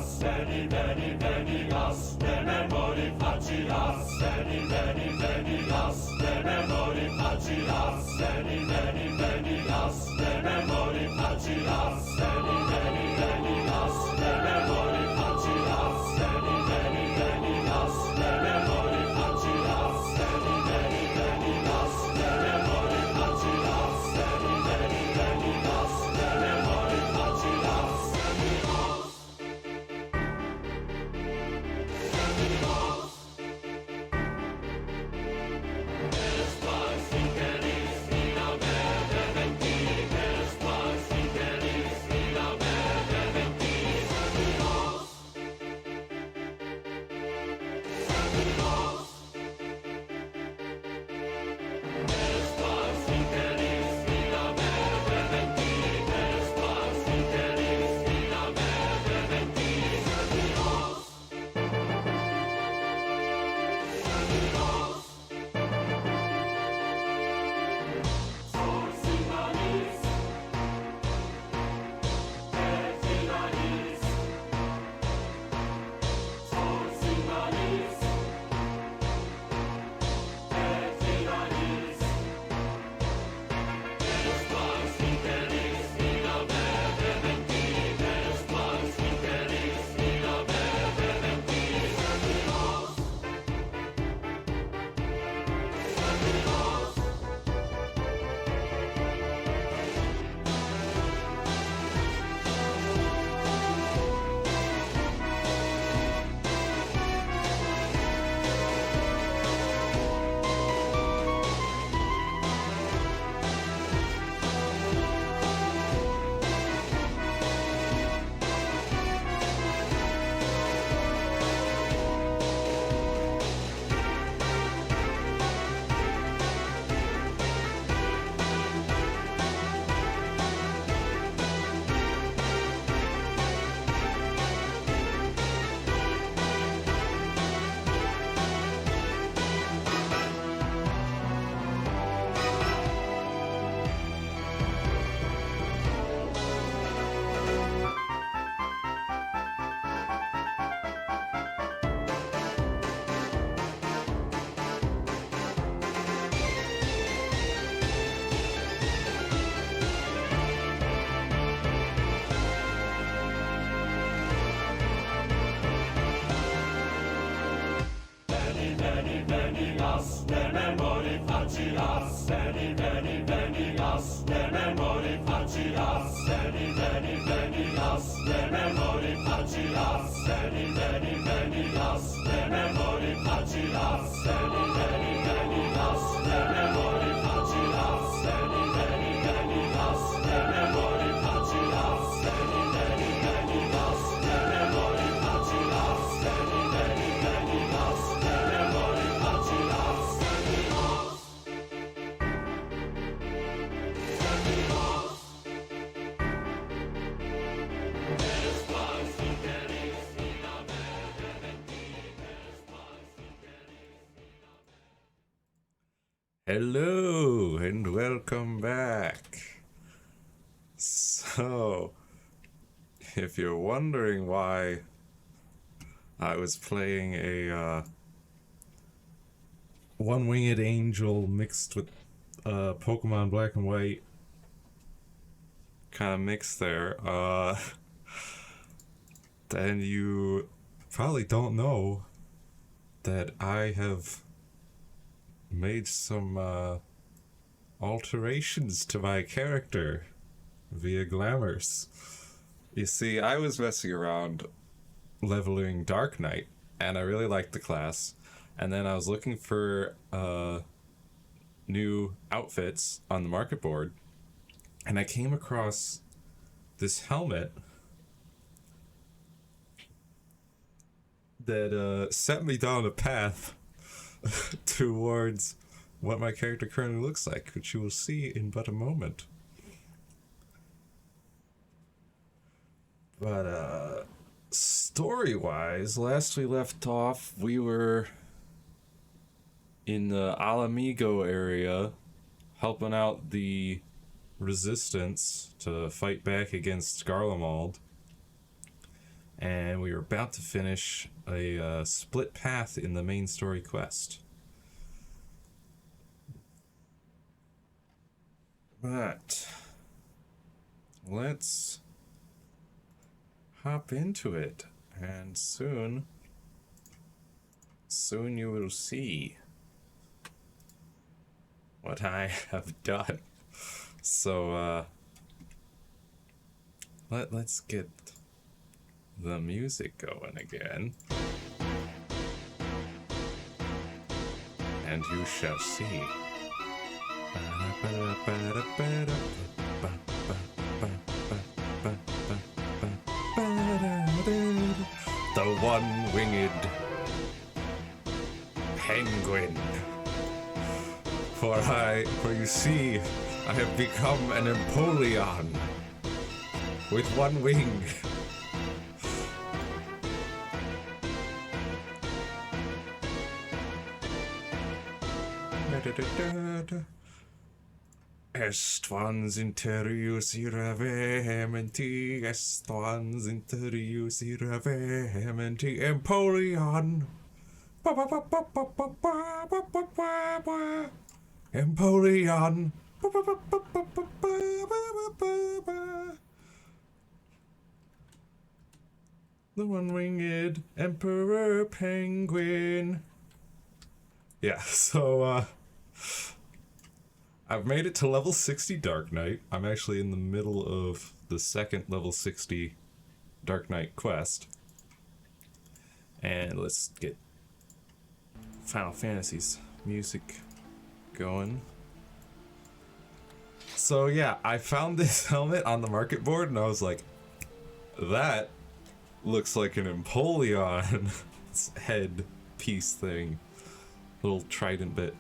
facias, veni, veni, venias, de memori facias, veni, veni, venias, de memori facias, veni, veni, venias, de memori facias, veni, veni, venias, de memori facias, veni, veni, venias, de memori facias, veni, veni, venias, de memori facias, veni, veni, venias, de memori facias. Veni, venias, de memori facias, veni, veni, venias, de memori facias, veni, veni, venias, de memori facias, veni, veni, venias, de memori facias, veni, veni, venias, de memori facias, veni, veni, venias, de memori facias, veni, veni, venias, de memori facias, veni, veni, venias, de memori facias. Hello and welcome back. So, if you're wondering why I was playing a One-Winged Angel mixed with Pokemon Black and White kind of mix there, then you probably don't know that I have made some alterations to my character via Glamours. You see, I was messing around leveling Dark Knight, and I really liked the class, and then I was looking for new outfits on the market board, and I came across this helmet that set me down a path towards what my character currently looks like, which you will see in but a moment. But story-wise, last we left off, we were in the Alamigo area helping out the resistance to fight back against Garlemald. and we were about to finish a split path in the main story quest. But let's hop into it, and soon you will see what I have done. So let's get the music going again, and you shall see. The one-winged penguin. For you see, I have become an Empoleon with one wing. Est-ons interius ira vehementi, est-ons interius ira vehementi, Empoleon. Empoleon. The one-winged Emperor Penguin. Yeah, so, I've made it to level 60 Dark Knight. I'm actually in the middle of the second level 60 Dark Knight quest. And let's get Final Fantasy's music going. So yeah, I found this helmet on the market board and I was like, that looks like an Empoleon head piece thing. Little trident bit.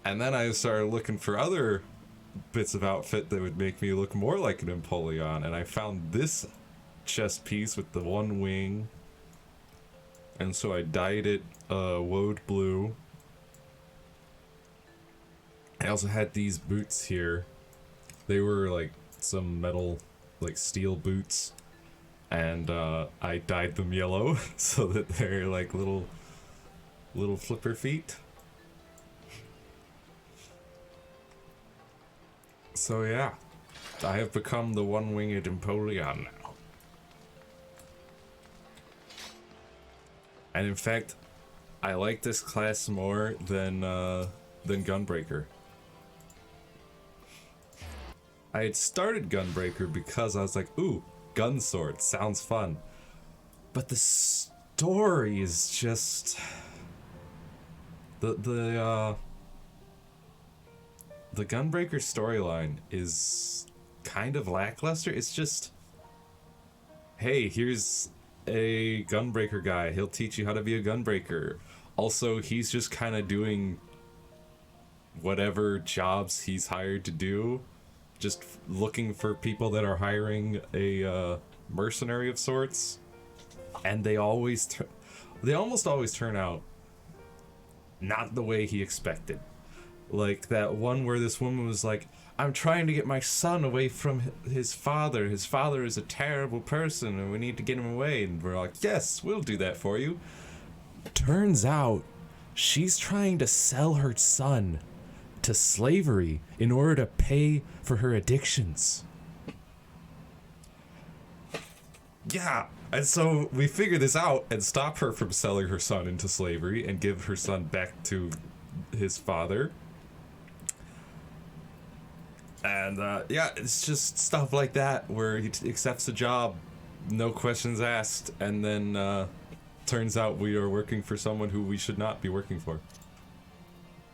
And then I started looking for other bits of outfit that would make me look more like an Empoleon, and I found this chest piece with the one wing. And so I dyed it woad blue. I also had these boots here. They were like some metal, like steel boots. And I dyed them yellow so that they're like little flipper feet. So yeah, I have become the one-winged Empoleon now. And in fact, I like this class more than Gunbreaker. I had started Gunbreaker because I was like, ooh, gun sword, sounds fun. But the story is just... The Gunbreaker storyline is kind of lackluster. It's just, hey, here's a Gunbreaker guy. He'll teach you how to be a Gunbreaker. Also, he's just kind of doing whatever jobs he's hired to do. Just looking for people that are hiring a mercenary of sorts. And they almost always turn out not the way he expected. Like that one where this woman was like, I'm trying to get my son away from his father. His father is a terrible person and we need to get him away. And we're like, yes, we'll do that for you. Turns out she's trying to sell her son to slavery in order to pay for her addictions. Yeah, and so we figure this out and stop her from selling her son into slavery and give her son back to his father. And yeah, it's just stuff like that where he accepts a job, no questions asked, and then turns out we are working for someone who we should not be working for.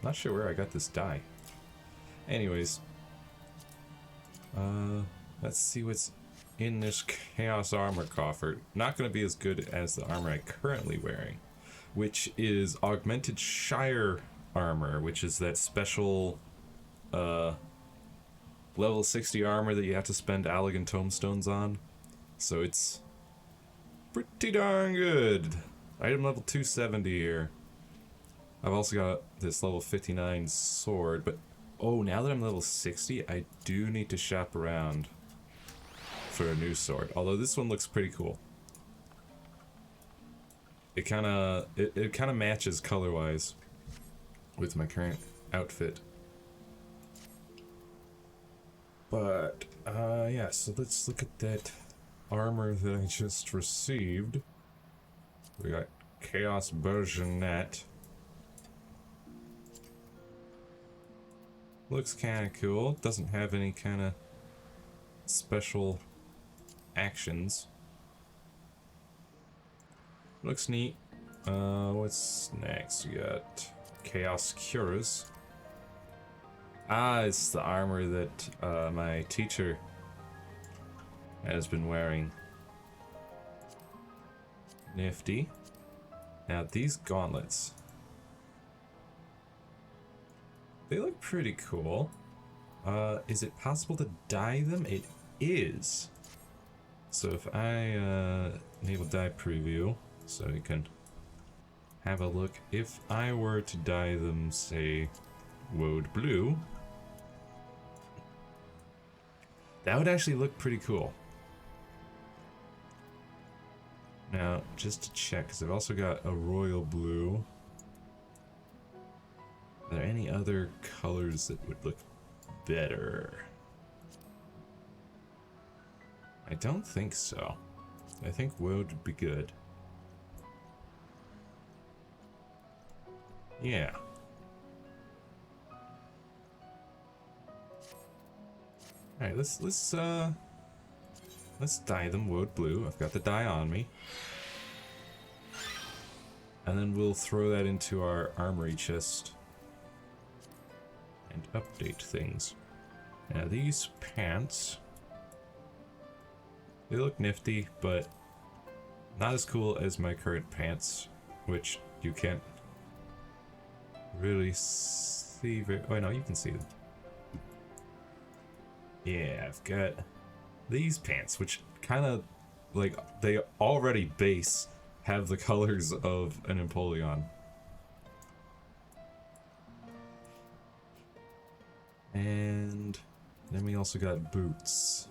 Not sure where I got this die. Anyways, let's see what's in this Chaos Armor coffer. Not going to be as good as the armor I'm currently wearing, which is Augmented Shire Armor, which is that special level 60 armor that you have to spend Allagan Tomestones on. So it's pretty darn good. Item level 270 here. I've also got this level 59 sword, but oh, now that I'm level 60, I do need to shop around for a new sword. Although this one looks pretty cool. It kind of matches color-wise with my current outfit. But yeah, so let's look at that armor that I just received. We got Chaos Bergenet. Looks kind of cool. Doesn't have any kind of special actions. Looks neat. What's next? We got Chaos Cuirass. Ah, it's the armor that my teacher has been wearing. Nifty. Now these gauntlets. They look pretty cool. Is it possible to dye them? It is. So if I enable dye preview, so you can have a look. If I were to dye them, say, woad blue, that would actually look pretty cool. Now, just to check, because I've also got a royal blue. Are there any other colors that would look better? I don't think so. I think woad would be good. Yeah. Alright, let's dye them woad blue. I've got the dye on me. And then we'll throw that into our armory chest and update things. Now these pants, they look nifty, but not as cool as my current pants, which you can't really see very... Oh no, you can see them. Yeah, I've got these pants, which kind of, like, they already have the colors of an Empoleon. And then we also got boots.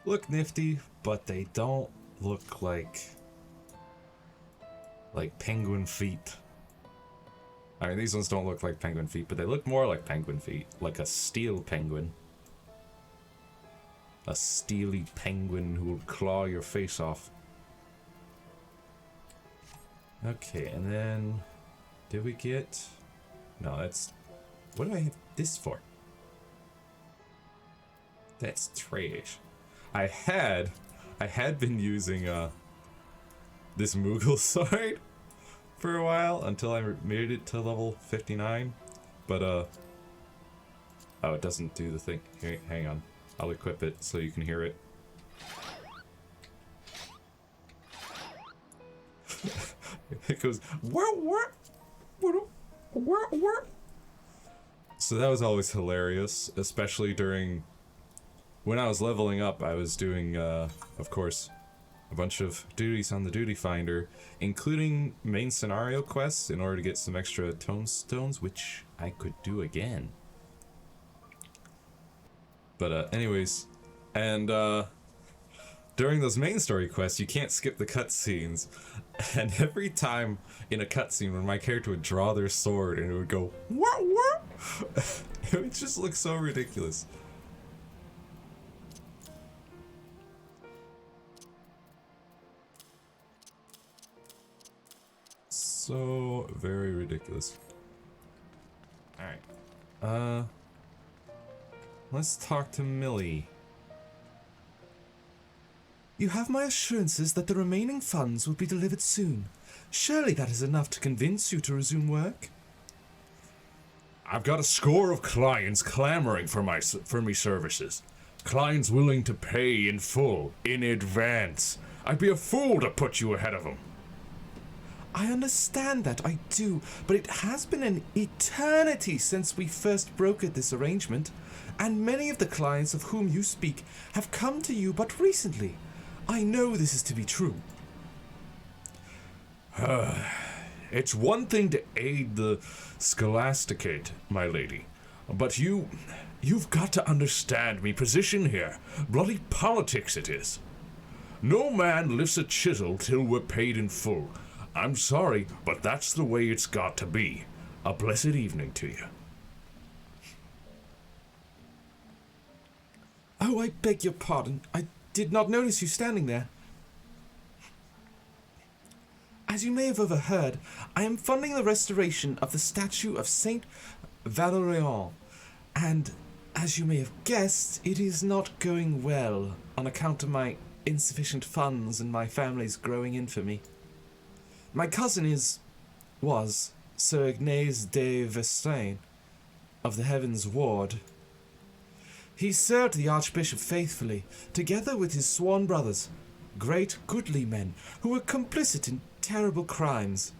Look nifty, but they don't look like penguin feet. I mean, these ones don't look like penguin feet, but they look more like penguin feet, like a steel penguin. A steely penguin who will claw your face off. Okay, and then did we get... No, that's... What do I have this for? That's trash. I had been using this Moogle sword for a while until I made it to level 59, but oh, it doesn't do the thing. Hang on, I'll equip it so you can hear it. It goes what? So that was always hilarious, especially during when I was leveling up. I was doing, of course, a bunch of duties on the Duty Finder, including main scenario quests in order to get some extra tone stones, which I could do again. But anyways, and during those main story quests, you can't skip the cutscenes, and every time in a cutscene when my character would draw their sword and it would go what? It would just look so ridiculous. So very ridiculous. Alright. Let's talk to Millie. You have my assurances that the remaining funds will be delivered soon. Surely that is enough to convince you to resume work? I've got a score of clients clamoring for me services. Clients willing to pay in full, in advance. I'd be a fool to put you ahead of them. I understand that, I do, but it has been an eternity since we first brokered this arrangement, and many of the clients of whom you speak have come to you but recently. I know this is to be true. It's one thing to aid the Scholasticate, my lady. But you've got to understand me position here. Bloody politics it is. No man lifts a chisel till we're paid in full. I'm sorry, but that's the way it's got to be. A blessed evening to you. Oh, I beg your pardon. I did not notice you standing there. As you may have overheard, I am funding the restoration of the statue of Saint Valerian, and as you may have guessed, it is not going well on account of my insufficient funds and my family's growing infamy. My cousin was Sir Ignace de Vestrain of the Heavens Ward. He served the Archbishop faithfully, together with his sworn brothers, great goodly men who were complicit in terrible crimes.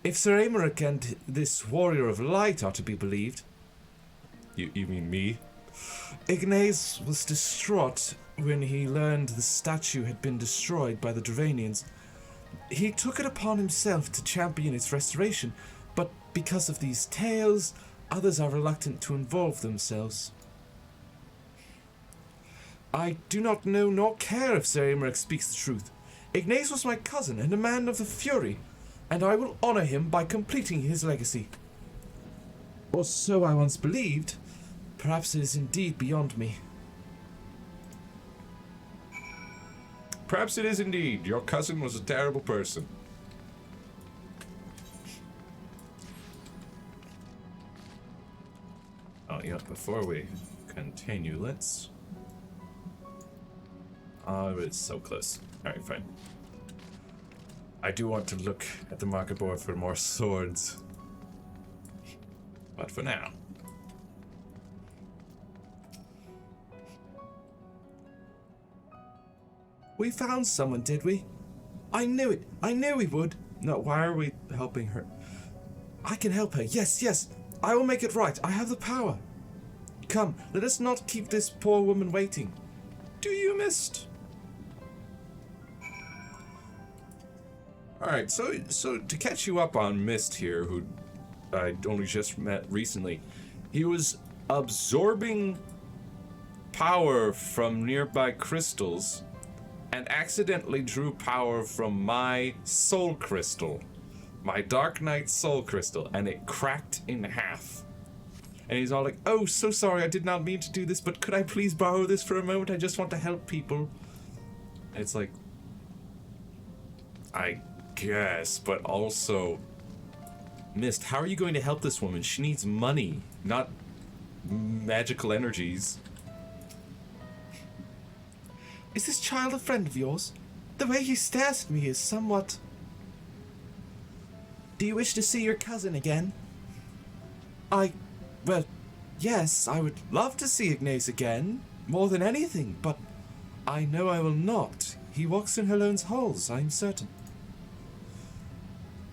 If Sir Aymeric and this warrior of light are to be believed. You mean me? Ignace was distraught when he learned the statue had been destroyed by the Dravanians. He took it upon himself to champion its restoration, but because of these tales, others are reluctant to involve themselves. I do not know nor care if Sir Aymeric speaks the truth. Ignace was my cousin and a man of the Fury, and I will honor him by completing his legacy. Or so I once believed. Perhaps it is indeed beyond me. Perhaps it is indeed. Your cousin was a terrible person. Oh, yeah, before we continue, let's... Oh, it's so close. Alright, fine. I do want to look at the market board for more swords. But for now. We found someone, did we? I knew it. I knew we would. No, why are we helping her? I can help her. Yes, yes. I will make it right. I have the power. Come, let us not keep this poor woman waiting. Do you, Mist? Alright, so to catch you up on Mist here, who I only just met recently, he was absorbing power from nearby crystals and accidentally drew power from my soul crystal, my Dark Knight soul crystal, and it cracked in half. And he's all like, oh, so sorry, I did not mean to do this, but could I please borrow this for a moment? I just want to help people. And it's like, I guess, but also, Mist, how are you going to help this woman? She needs money, not magical energies. Is this child a friend of yours? The way he stares at me is somewhat... Do you wish to see your cousin again? Well, yes, I would love to see Ignace again, more than anything, but I know I will not. He walks in Halone's halls, I am certain.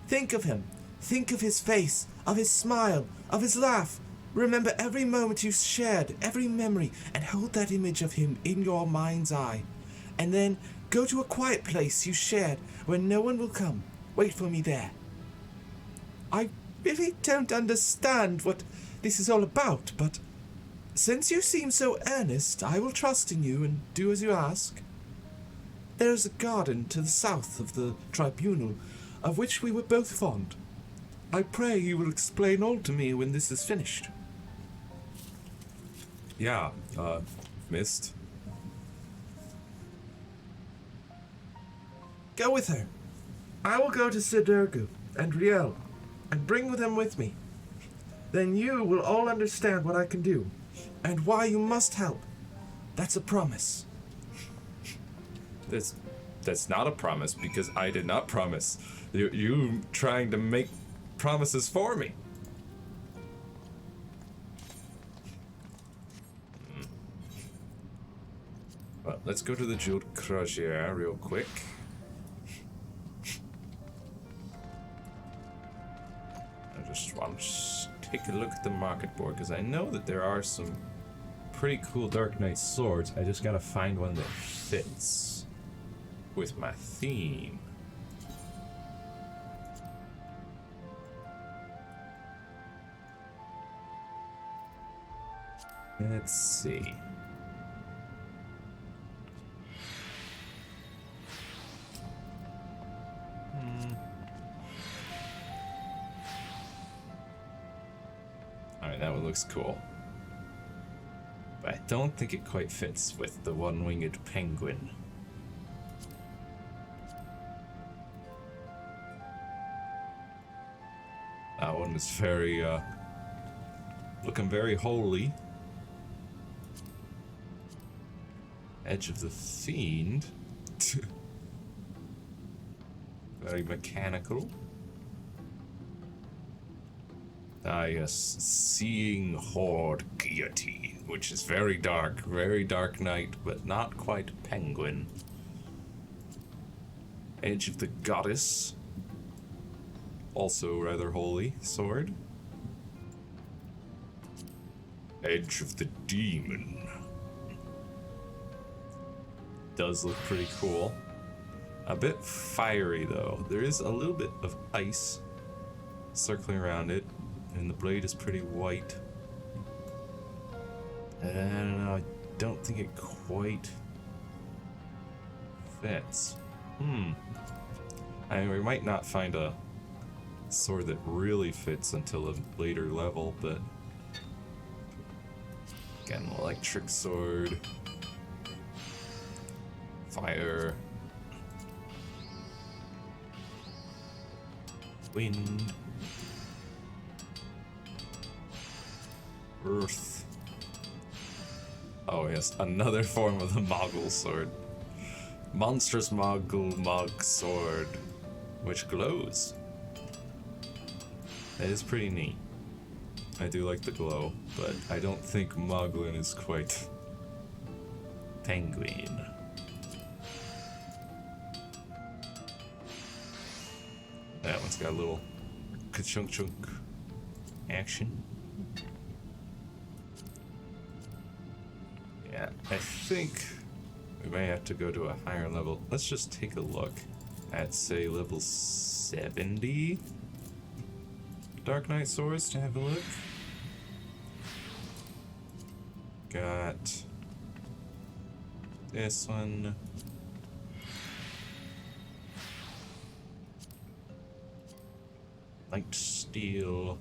Think of him. Think of his face, of his smile, of his laugh. Remember every moment you shared, every memory, and hold that image of him in your mind's eye. And then go to a quiet place you shared where no one will come. Wait for me there. I really don't understand what this is all about, but since you seem so earnest, I will trust in you and do as you ask. There is a garden to the south of the tribunal, of which we were both fond. I pray you will explain all to me when this is finished. Yeah, Mist. Go with her. I will go to Sidurgu and Riel and bring them with me. Then you will all understand what I can do and why you must help. That's a promise. That's not a promise because I did not promise. You trying to make promises for me. Well, let's go to the Jeweled Crozier real quick. I just want to take a look at the market board because I know that there are some pretty cool Dark Knight swords. I just gotta find one that fits with my theme. Let's see. Alright, that one looks cool. But I don't think it quite fits with the one-winged penguin. That one is very, looking very holy. Edge of the Fiend. Very mechanical. Ah, yes, Seeing Horde Guillotine, which is very dark night, but not quite penguin. Edge of the Goddess, also rather holy sword. Edge of the Demon. Does look pretty cool. A bit fiery though. There is a little bit of ice circling around it, and the blade is pretty white. I don't know, I don't think it quite fits. I mean, we might not find a sword that really fits until a later level, but again, electric sword, fire, wind, earth. Oh yes, another form of the Moggle sword. Monstrous Moggle Mog sword, which glows. That is pretty neat. I do like the glow, but I don't think Moglin is quite penguin. That one's got a little ka-chunk chunk action. Yeah, I think we may have to go to a higher level. Let's just take a look at, say, level 70 Dark Knight swords to have a look. Got this one. Light Steel.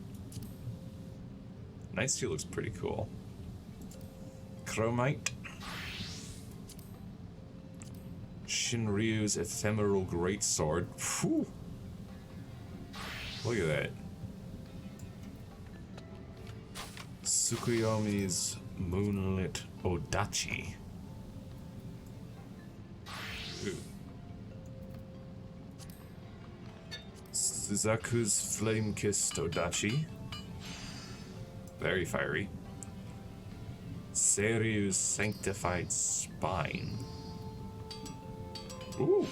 Night Steel looks pretty cool. Chromite. Shinryu's Ephemeral Greatsword. Phew. Look at that. Tsukuyomi's Moonlit Odachi. Ooh. Suzaku's Flame-Kissed Odachi. Very fiery. Seryu's Sanctified Spine. Ooh.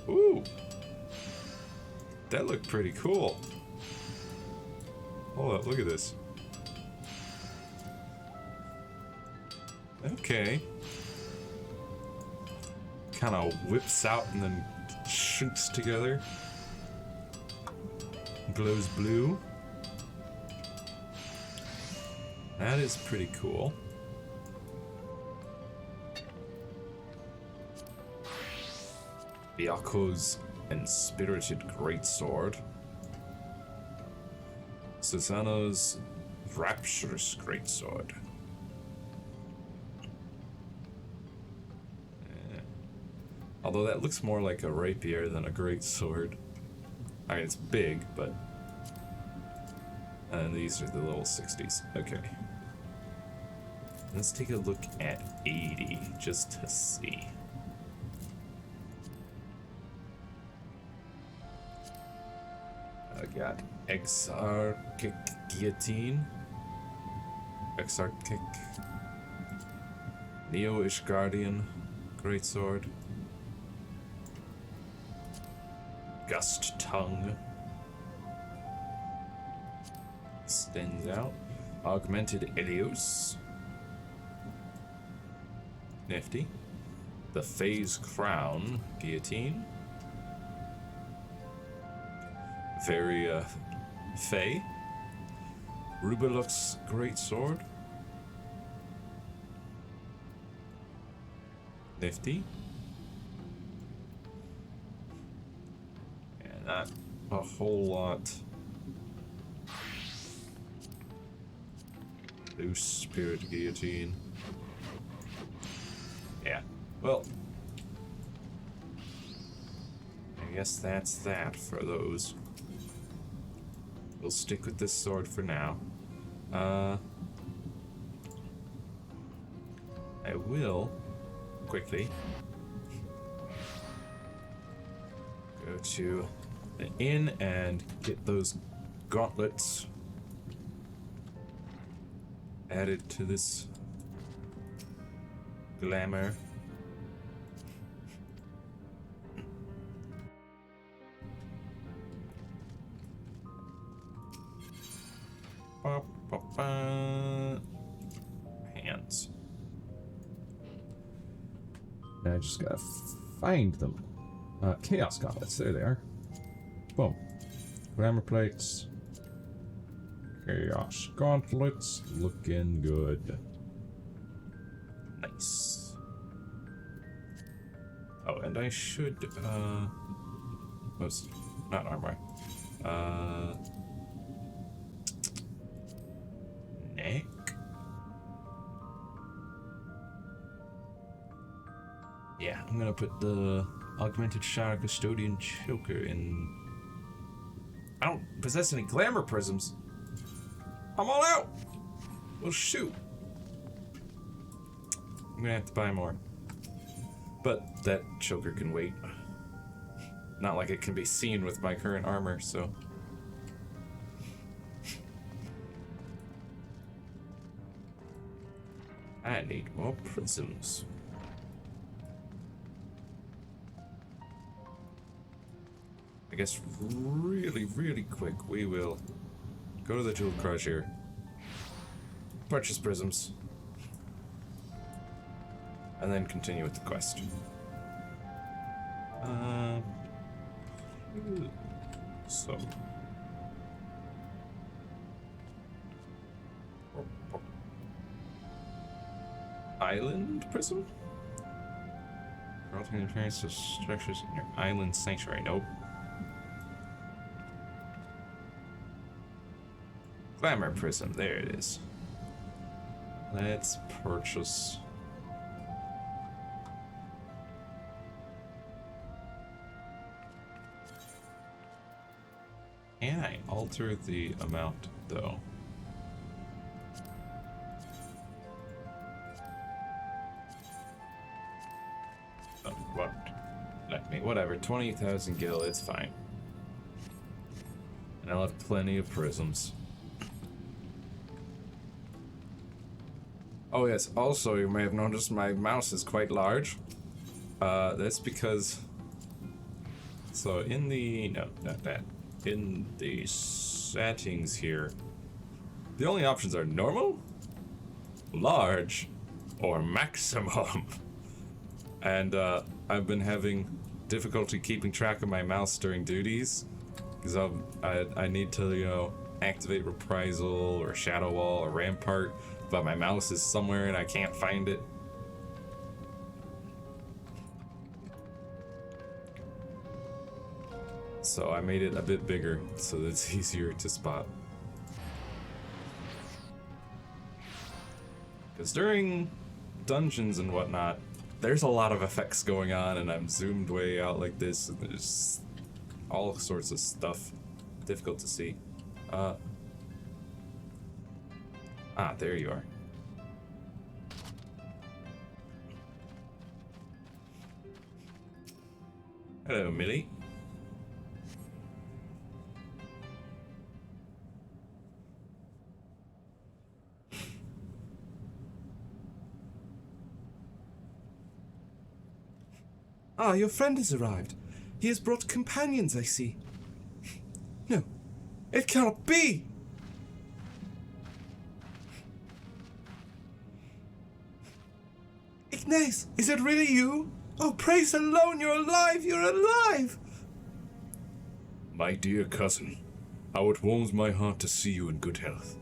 Ooh. That looked pretty cool. Hold up, look at this. Okay. Kind of whips out and then shrinks together. Glows blue. That is pretty cool. Byaku's Inspirited Greatsword. Susanoo's Rapturous Greatsword. Although that looks more like a rapier than a greatsword. I mean, it's big, but... And these are the little 60s. Okay. Let's take a look at 80, just to see. I got Exarchic Guillotine. Exarchic. Neo-ish Guardian Greatsword. Gust Tongue. Extends out. Augmented Elios. Nifty. The Phase Crown Guillotine. Very, Fey. Rubilux Greatsword. Nifty. And not a whole lot. Loose Spirit Guillotine. Yeah, well, I guess that's that for those. We'll stick with this sword for now. I will quickly go to the inn and get those gauntlets added to this glamour. Hands. I just gotta find them. Chaos gauntlets, there they are. Boom. Glamour plates. Chaos gauntlets, looking good. Nice. Oh, and I should, was not armor. Neck? Yeah, I'm gonna put the augmented Shire Custodian Choker in. I don't possess any glamour prisms. I'm all out! Well, shoot. I'm gonna have to buy more. But that choker can wait. Not like it can be seen with my current armor, so. I need more prisms. I guess really, really quick, we will go to the Jewel Crusher, purchase prisms, and then continue with the quest. So. Island prism? For alternate appearance of structures in your island sanctuary. Nope. Glamour prism, there it is. Let's purchase. Can I alter the amount though? Oh, what? Let me, whatever, 20,000 gil, it's fine. And I'll have plenty of prisms. Oh yes, also you may have noticed my mouse is quite large. That's because... So in the... no, not that. In the settings here, the only options are normal, large, or maximum. And I've been having difficulty keeping track of my mouse during duties, because I need to, you know, activate Reprisal or Shadow Wall or Rampart, but my mouse is somewhere and I can't find it. So I made it a bit bigger so that it's easier to spot. Because during dungeons and whatnot, there's a lot of effects going on and I'm zoomed way out like this and there's all sorts of stuff difficult to see. There you are. Hello, Millie. Ah, your friend has arrived. He has brought companions, I see. No, it cannot be! Ignace, is it really you? Oh, praise alone, you're alive, you're alive! My dear cousin, how it warms my heart to see you in good health.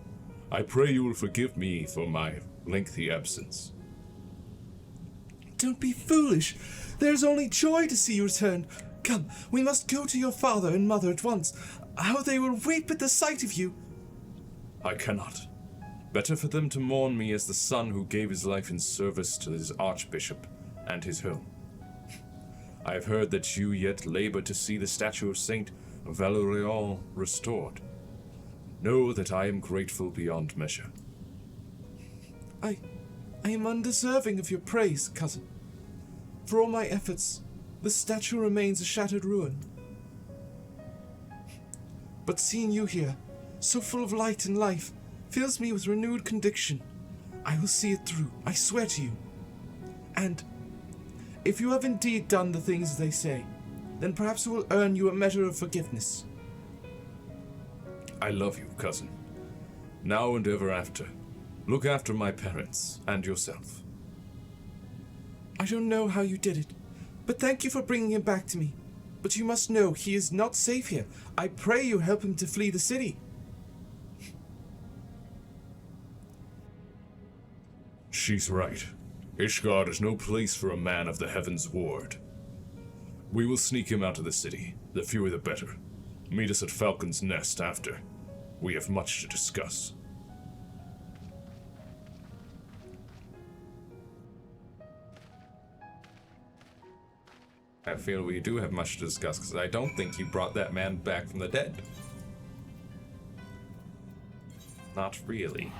I pray you will forgive me for my lengthy absence. Don't be foolish. There's only joy to see you return. Come, we must go to your father and mother at once. How they will weep at the sight of you. I cannot. Better for them to mourn me as the son who gave his life in service to his archbishop and his home. I have heard that you yet labor to see the statue of Saint Valerian restored. Know that I am grateful beyond measure. I am undeserving of your praise, cousin. For all my efforts, the statue remains a shattered ruin. But seeing you here, so full of light and life, fills me with renewed conviction. I will see it through, I swear to you. And if you have indeed done the things they say, then perhaps it will earn you a measure of forgiveness. I love you, cousin. Now and ever after. Look after my parents and yourself. I don't know how you did it, but thank you for bringing him back to me. But you must know he is not safe here. I pray you help him to flee the city. She's right. Ishgard is no place for a man of the Heaven's Ward. We will sneak him out of the city. The fewer the better. Meet us at Falcon's Nest after. We have much to discuss. I feel we do have much to discuss, because I don't think you brought that man back from the dead. Not really.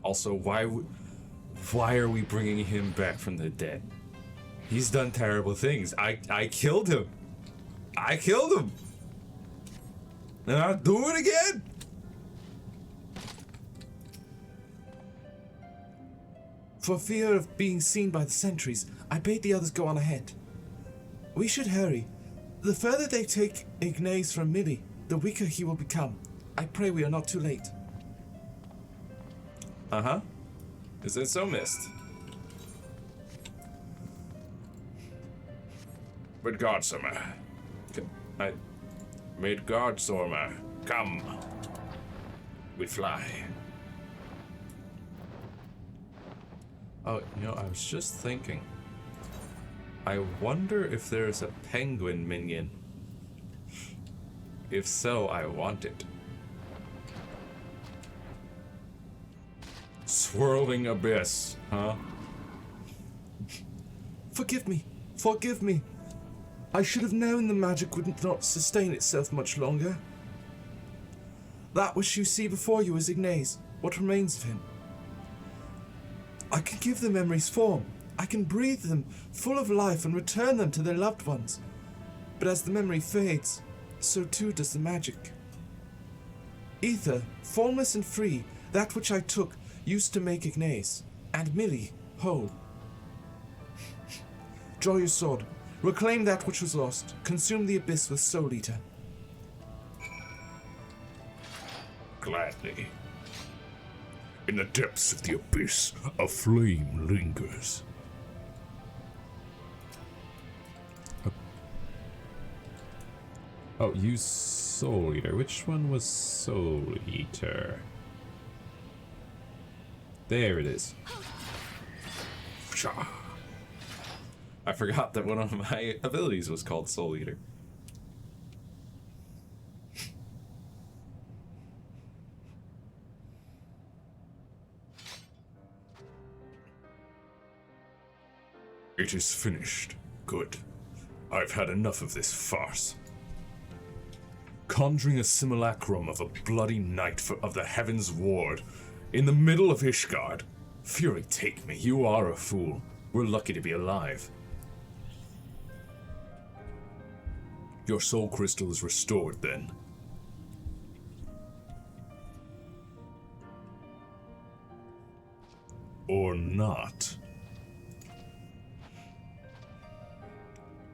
Also, why are we bringing him back from the dead? He's done terrible things. I killed him. I killed him. And I'll do it again. For fear of being seen by the sentries, I bade the others go on ahead. We should hurry. The further they take Ignace from Millie, the weaker he will become. I pray we are not too late. Uh-huh. Is it so, Mist? But Godsormer. Made Godsormer. Come. We fly. Oh, I was just thinking. I wonder if there's a penguin minion. If so, I want it. Swirling abyss, huh? Forgive me. Forgive me. I should have known the magic would not sustain itself much longer. That which you see before you is Ignace, what remains of him. I can give the memories form. I can breathe them full of life and return them to their loved ones. But as the memory fades, so too does the magic. Ether, formless and free, that which I took, used to make Ignace, and Millie, whole. Draw your sword. Reclaim that which was lost. Consume the abyss with Soul Eater. Gladly. In the depths of the abyss, a flame lingers. Oh, use Soul Eater. Which one was Soul Eater? There it is. I forgot that one of my abilities was called Soul Eater. It is finished. Good. I've had enough of this farce. Conjuring a simulacrum of a bloody night of the Heaven's Ward in the middle of Ishgard. Fury take me, you are a fool. We're lucky to be alive. Your soul crystal is restored then. Or not.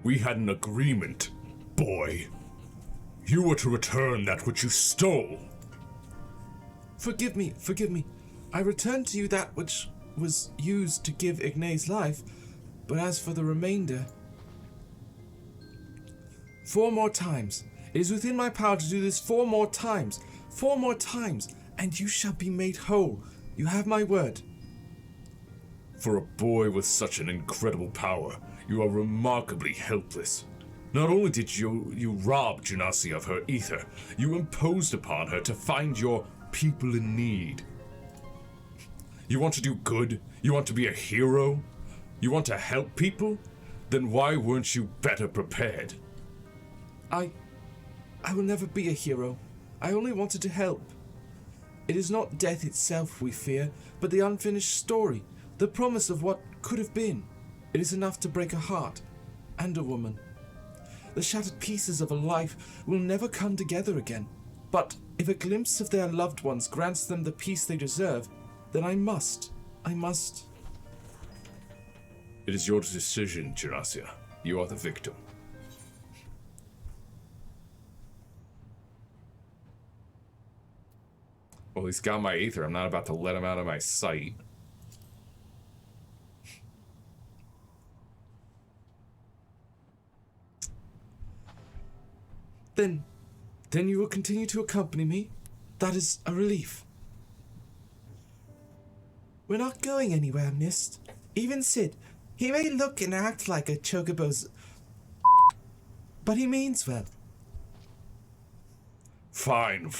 We had an agreement, boy. You were to return that which you stole. Forgive me, forgive me. I returned to you that which was used to give Ignace life, but as for the remainder... 4 more times. It is within my power to do this 4 more times. 4 more times, and you shall be made whole. You have my word. For a boy with such an incredible power, you are remarkably helpless. Not only did you rob Genasi of her ether, you imposed upon her to find your people in need. You want to do good? You want to be a hero? You want to help people? Then why weren't you better prepared? I will never be a hero. I only wanted to help. It is not death itself we fear, but the unfinished story, the promise of what could have been. It is enough to break a heart and a woman. The shattered pieces of a life will never come together again. But if a glimpse of their loved ones grants them the peace they deserve, then I must. It is your decision, Gerasia. You are the victim. Well, he's got my ether. I'm not about to let him out of my sight. Then you will continue to accompany me? That is a relief. We're not going anywhere, Mist. Even Sid, he may look and act like a chocobo's, but he means well. Fine.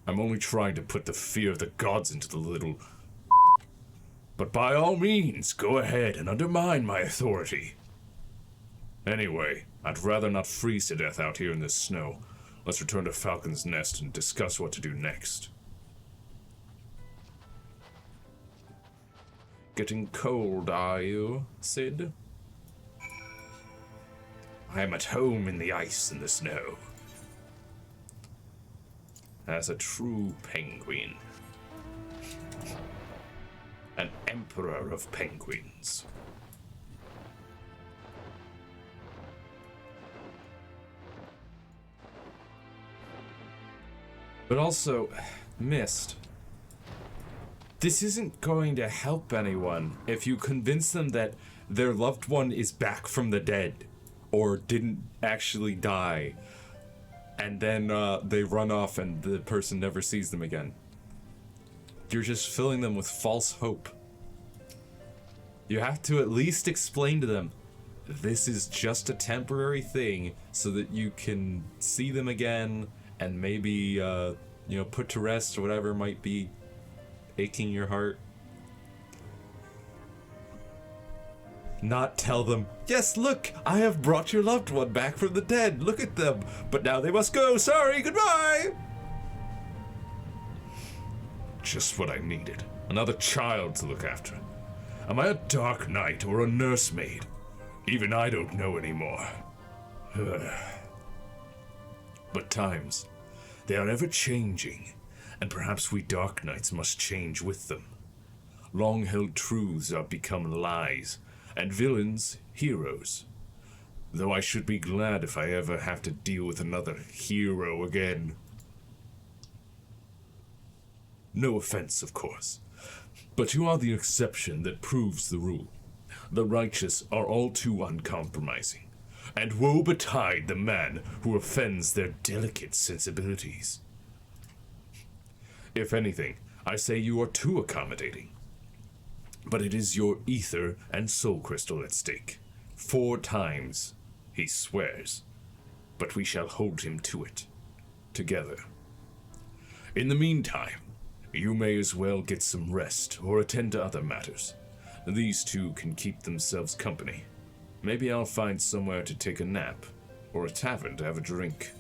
I'm only trying to put the fear of the gods into the little... But by all means, go ahead and undermine my authority. Anyway, I'd rather not freeze to death out here in this snow. Let's return to Falcon's Nest and discuss what to do next. Getting cold, are you, Sid? I'm at home in the ice and the snow. As a true penguin. An emperor of penguins. But also, Mist, this isn't going to help anyone if you convince them that their loved one is back from the dead or didn't actually die, and then they run off and the person never sees them again. You're just filling them with false hope. You have to at least explain to them this is just a temporary thing so that you can see them again and maybe, put to rest or whatever might be aching your heart. Not tell them, yes, look, I have brought your loved one back from the dead. Look at them. But now they must go. Sorry, goodbye. Just what I needed. Another child to look after. Am I a dark knight or a nursemaid? Even I don't know anymore. But times, they are ever changing, and perhaps we Dark Knights must change with them. Long-held truths are become lies, and villains, heroes. Though I should be glad if I ever have to deal with another hero again. No offense, of course, but you are the exception that proves the rule. The righteous are all too uncompromising. And woe betide the man who offends their delicate sensibilities. If anything, I say you are too accommodating. But it is your ether and soul crystal at stake. 4 times, he swears. But we shall hold him to it. Together. In the meantime, you may as well get some rest or attend to other matters. These two can keep themselves company. Maybe I'll find somewhere to take a nap, or a tavern to have a drink.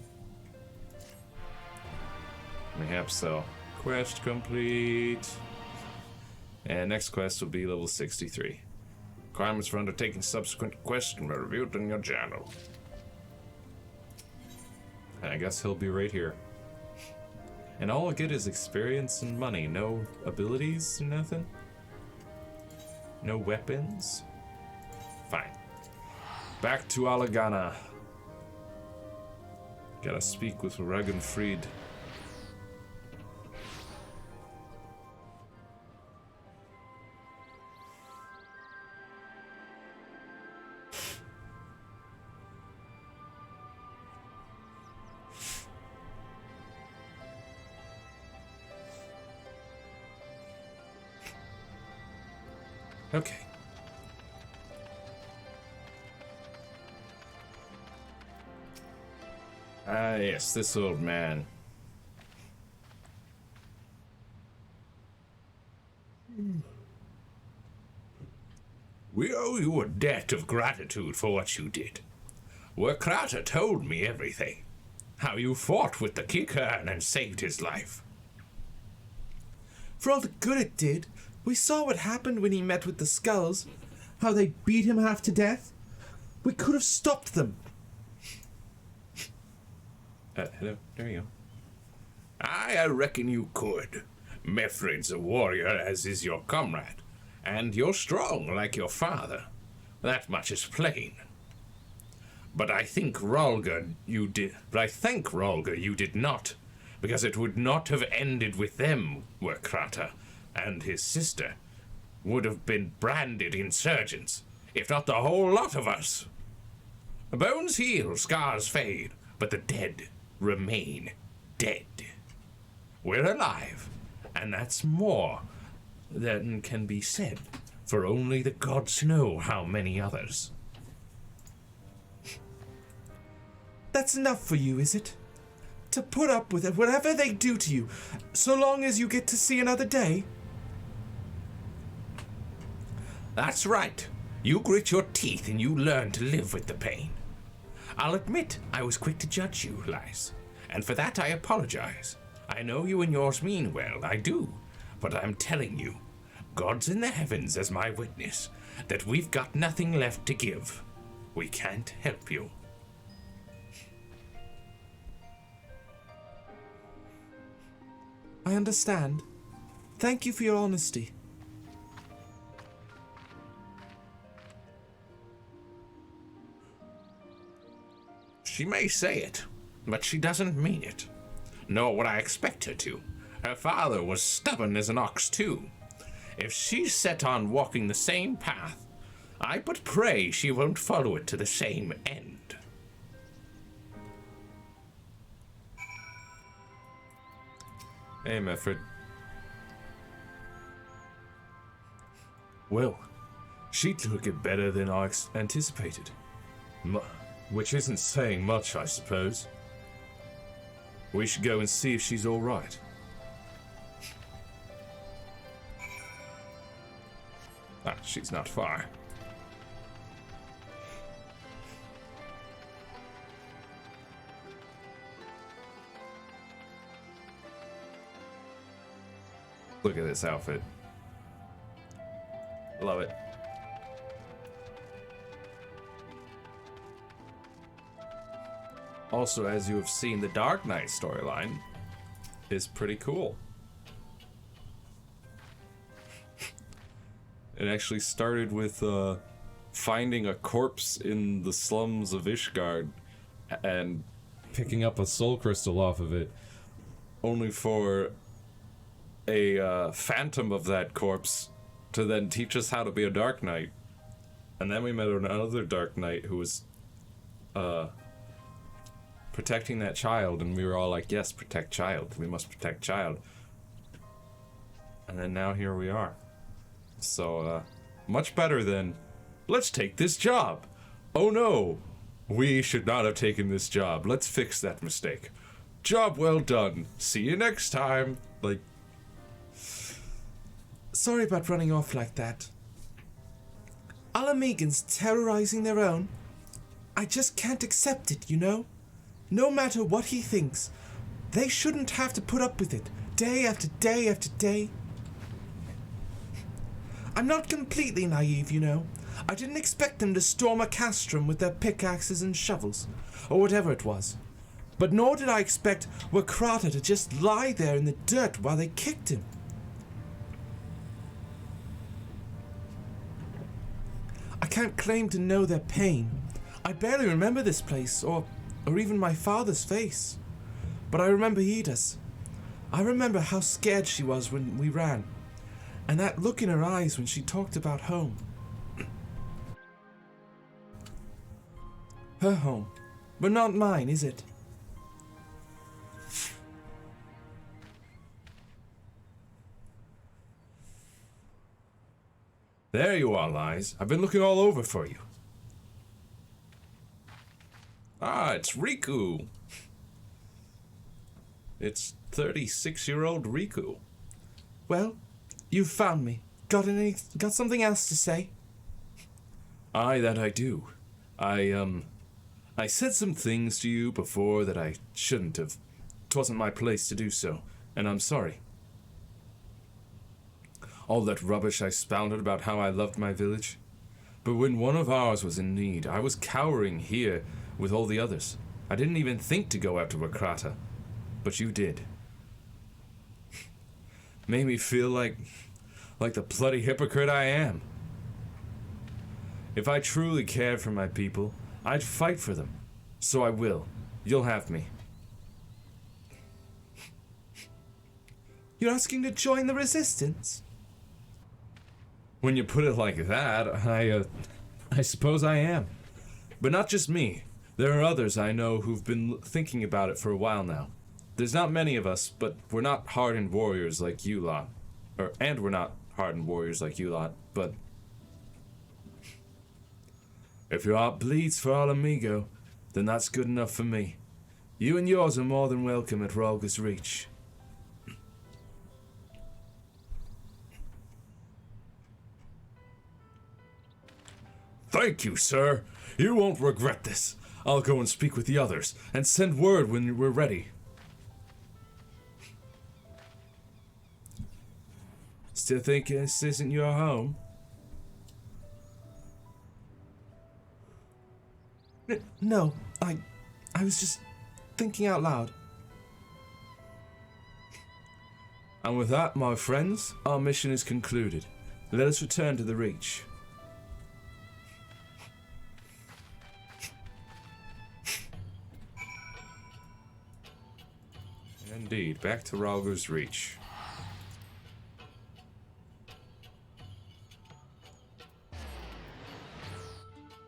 Mayhap so. Quest complete. And next quest will be level 63. Requirements for undertaking subsequent quests can be reviewed in your journal. And I guess he'll be right here. And all I'll get is experience and money. No abilities, nothing? No weapons? Fine. Back to Alagana. Gotta speak with Ragnfrid. Okay. Ah, yes, this old man. We owe you a debt of gratitude for what you did. Wakrata told me everything. How you fought with the Kikern and saved his life. For all the good it did, we saw what happened when he met with the skulls. How they beat him half to death. We could have stopped them. Hello, there you go. I reckon you could. Mefred's a warrior, as is your comrade. And you're strong, like your father. That much is plain. But I think Rolga you did. But I thank Rolga you did not, because it would not have ended with them, Wakrata, and his sister would have been branded insurgents, if not the whole lot of us. Bones heal, scars fade, but the dead remain dead. We're alive, and that's more than can be said, for only the gods know how many others. That's enough for you, is it? To put up with it, whatever they do to you, so long as you get to see another day? That's right. You grit your teeth and you learn to live with the pain. I'll admit I was quick to judge you, Lyse, and for that I apologize. I know you and yours mean well, I do, but I'm telling you, God's in the heavens as my witness, that we've got nothing left to give. We can't help you. I understand. Thank you for your honesty. She may say it, but she doesn't mean it. Nor would I expect her to. Her father was stubborn as an ox, too. If she's set on walking the same path, I but pray she won't follow it to the same end. Hey, Meffred. Well, she took it better than I anticipated. Which isn't saying much, I suppose. We should go and see if she's all right. Ah, she's not far. Look at this outfit. Love it. Also, as you have seen, the Dark Knight storyline is pretty cool. It actually started with finding a corpse in the slums of Ishgard and Picking up a soul crystal off of it. only for a phantom of that corpse to then teach us how to be a Dark Knight. And then we met another Dark Knight who was protecting that child, and we were all like, yes, protect child. We must protect child. And then now here we are. So, much better than, let's take this job. Oh no, we should not have taken this job. Let's fix that mistake. Job well done. See you next time. Like, Sorry about running off like that. Alamegans terrorizing their own. I just can't accept it, you know? No matter what he thinks, they shouldn't have to put up with it, day after day after day. I'm not completely naive, you know. I didn't expect them to storm a castrum with their pickaxes and shovels, or whatever it was. But nor did I expect Wakrata to just lie there in the dirt while they kicked him. I can't claim to know their pain. I barely remember this place, or even my father's face. But I remember Ida's. I remember how scared she was when we ran, and that look in her eyes when she talked about home. Her home, but not mine, is it? There you are, Lies. I've been looking all over for you. Ah, it's Riku. It's 36-year-old Riku. Well, you've found me. Got something else to say? Aye, that I do. I said some things to you before that I shouldn't have. 'Twasn't my place to do so, and I'm sorry. All that rubbish I spouted about how I loved my village. But when one of ours was in need, I was cowering here with all the others. I didn't even think to go out to Wakrata, but you did. Made me feel like the bloody hypocrite I am. If I truly cared for my people, I'd fight for them. So I will. You'll have me. You're asking to join the resistance? When you put it like that, I suppose I am. But not just me. There are others I know who've been thinking about it for a while now. There's not many of us, but we're not hardened warriors like you lot. And we're not hardened warriors like you lot, but if your heart bleeds for Ala Mhigo, then that's good enough for me. You and yours are more than welcome at Rhalgr's Reach. Thank you, sir. You won't regret this. I'll go and speak with the others, and send word when we're ready. Still think this isn't your home? No, I was just thinking out loud. And with that, my friends, our mission is concluded. Let us return to the Reach. Indeed, back to Rhalgr's Reach.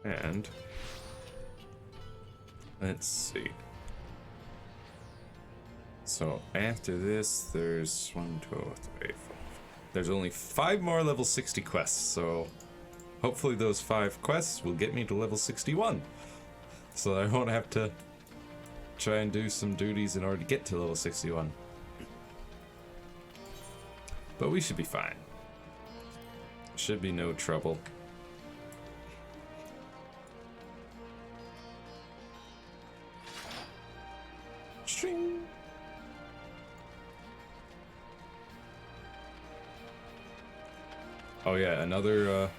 And let's see. So after this, there's 1, 2, 3, 4. There's only 5 more level 60 quests, so hopefully those 5 quests will get me to level 61. So I won't have to try and do some duties in order to get to level 61. But we should be fine. Should be no trouble. String. Oh yeah, another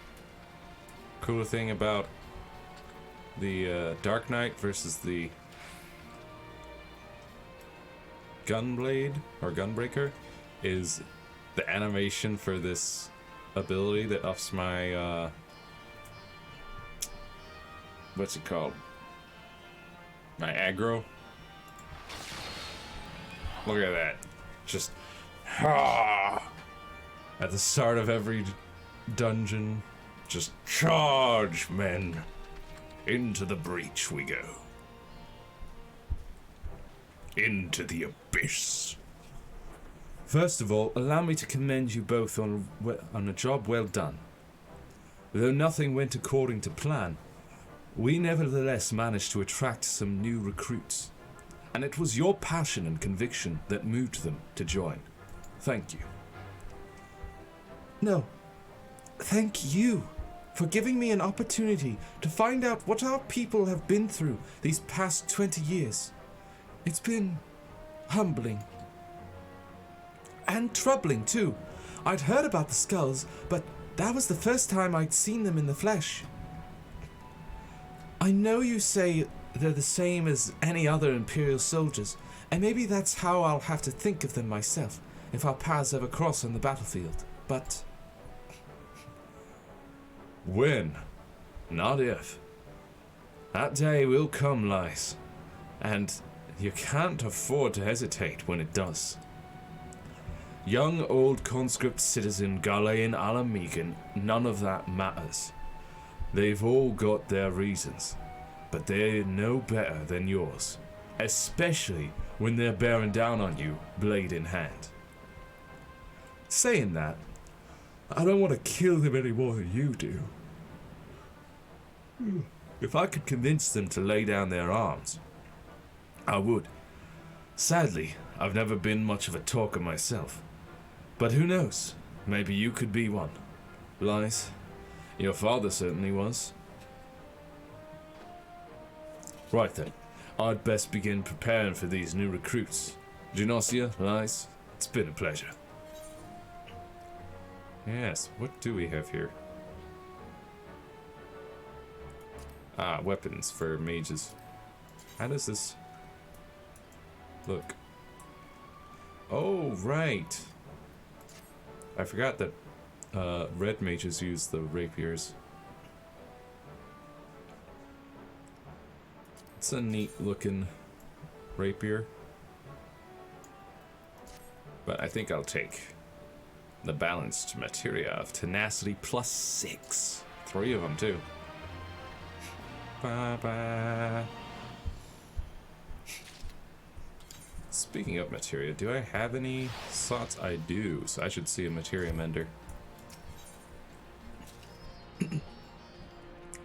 cool thing about the Dark Knight versus the Gunblade or Gunbreaker is the animation for this ability that ups my what's it called? My aggro. Look at that. Just at the start of every dungeon, just charge, men. Into the breach we go. Into the abyss. First of all, allow me to commend you both on a job well done. Though nothing went according to plan, we nevertheless managed to attract some new recruits, and it was your passion and conviction that moved them to join. Thank you. No, thank you for giving me an opportunity to find out what our people have been through these past 20 years. It's been humbling. And troubling, too. I'd heard about the skulls, but that was the first time I'd seen them in the flesh. I know you say they're the same as any other Imperial soldiers, and maybe that's how I'll have to think of them myself, if our paths ever cross on the battlefield, but when, not if. That day will come, Lies, and you can't afford to hesitate when it does. Young old conscript citizen Galayan Ala Mhigan, none of that matters. They've all got their reasons, but they're no better than yours, especially when they're bearing down on you, blade in hand. Saying that, I don't want to kill them any more than you do. If I could convince them to lay down their arms, I would. Sadly, I've never been much of a talker myself. But who knows? Maybe you could be one. Lies. Your father certainly was. Right then, I'd best begin preparing for these new recruits. Genosia, Lies, it's been a pleasure. Yes, what do we have here? Ah, weapons for mages. How does this look? Oh, right. I forgot that red mages use the rapiers. It's a neat looking rapier. But I think I'll take the balanced materia of tenacity +6. 3 of them too. Ba-ba. Speaking of materia, do I have any slots? I do, so I should see a materia mender.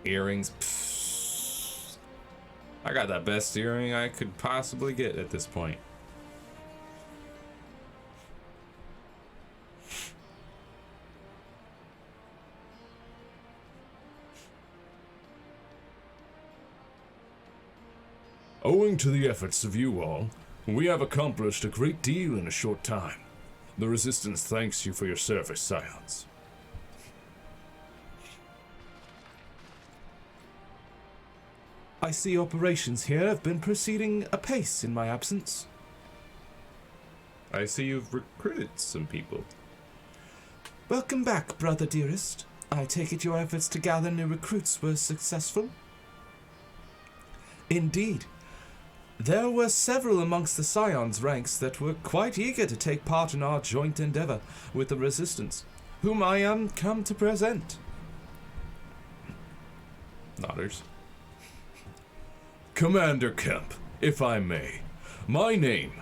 Earrings. Pfft. I got the best earring I could possibly get at this point. Owing to the efforts of you all, we have accomplished a great deal in a short time. The Resistance thanks you for your service, Scions. I see operations here have been proceeding apace in my absence. I see you've recruited some people. Welcome back, brother dearest. I take it your efforts to gather new recruits were successful? Indeed. There were several amongst the Scions ranks that were quite eager to take part in our joint endeavor with the Resistance, whom I am come to present. Nodders. Commander Kemp, if I may, my name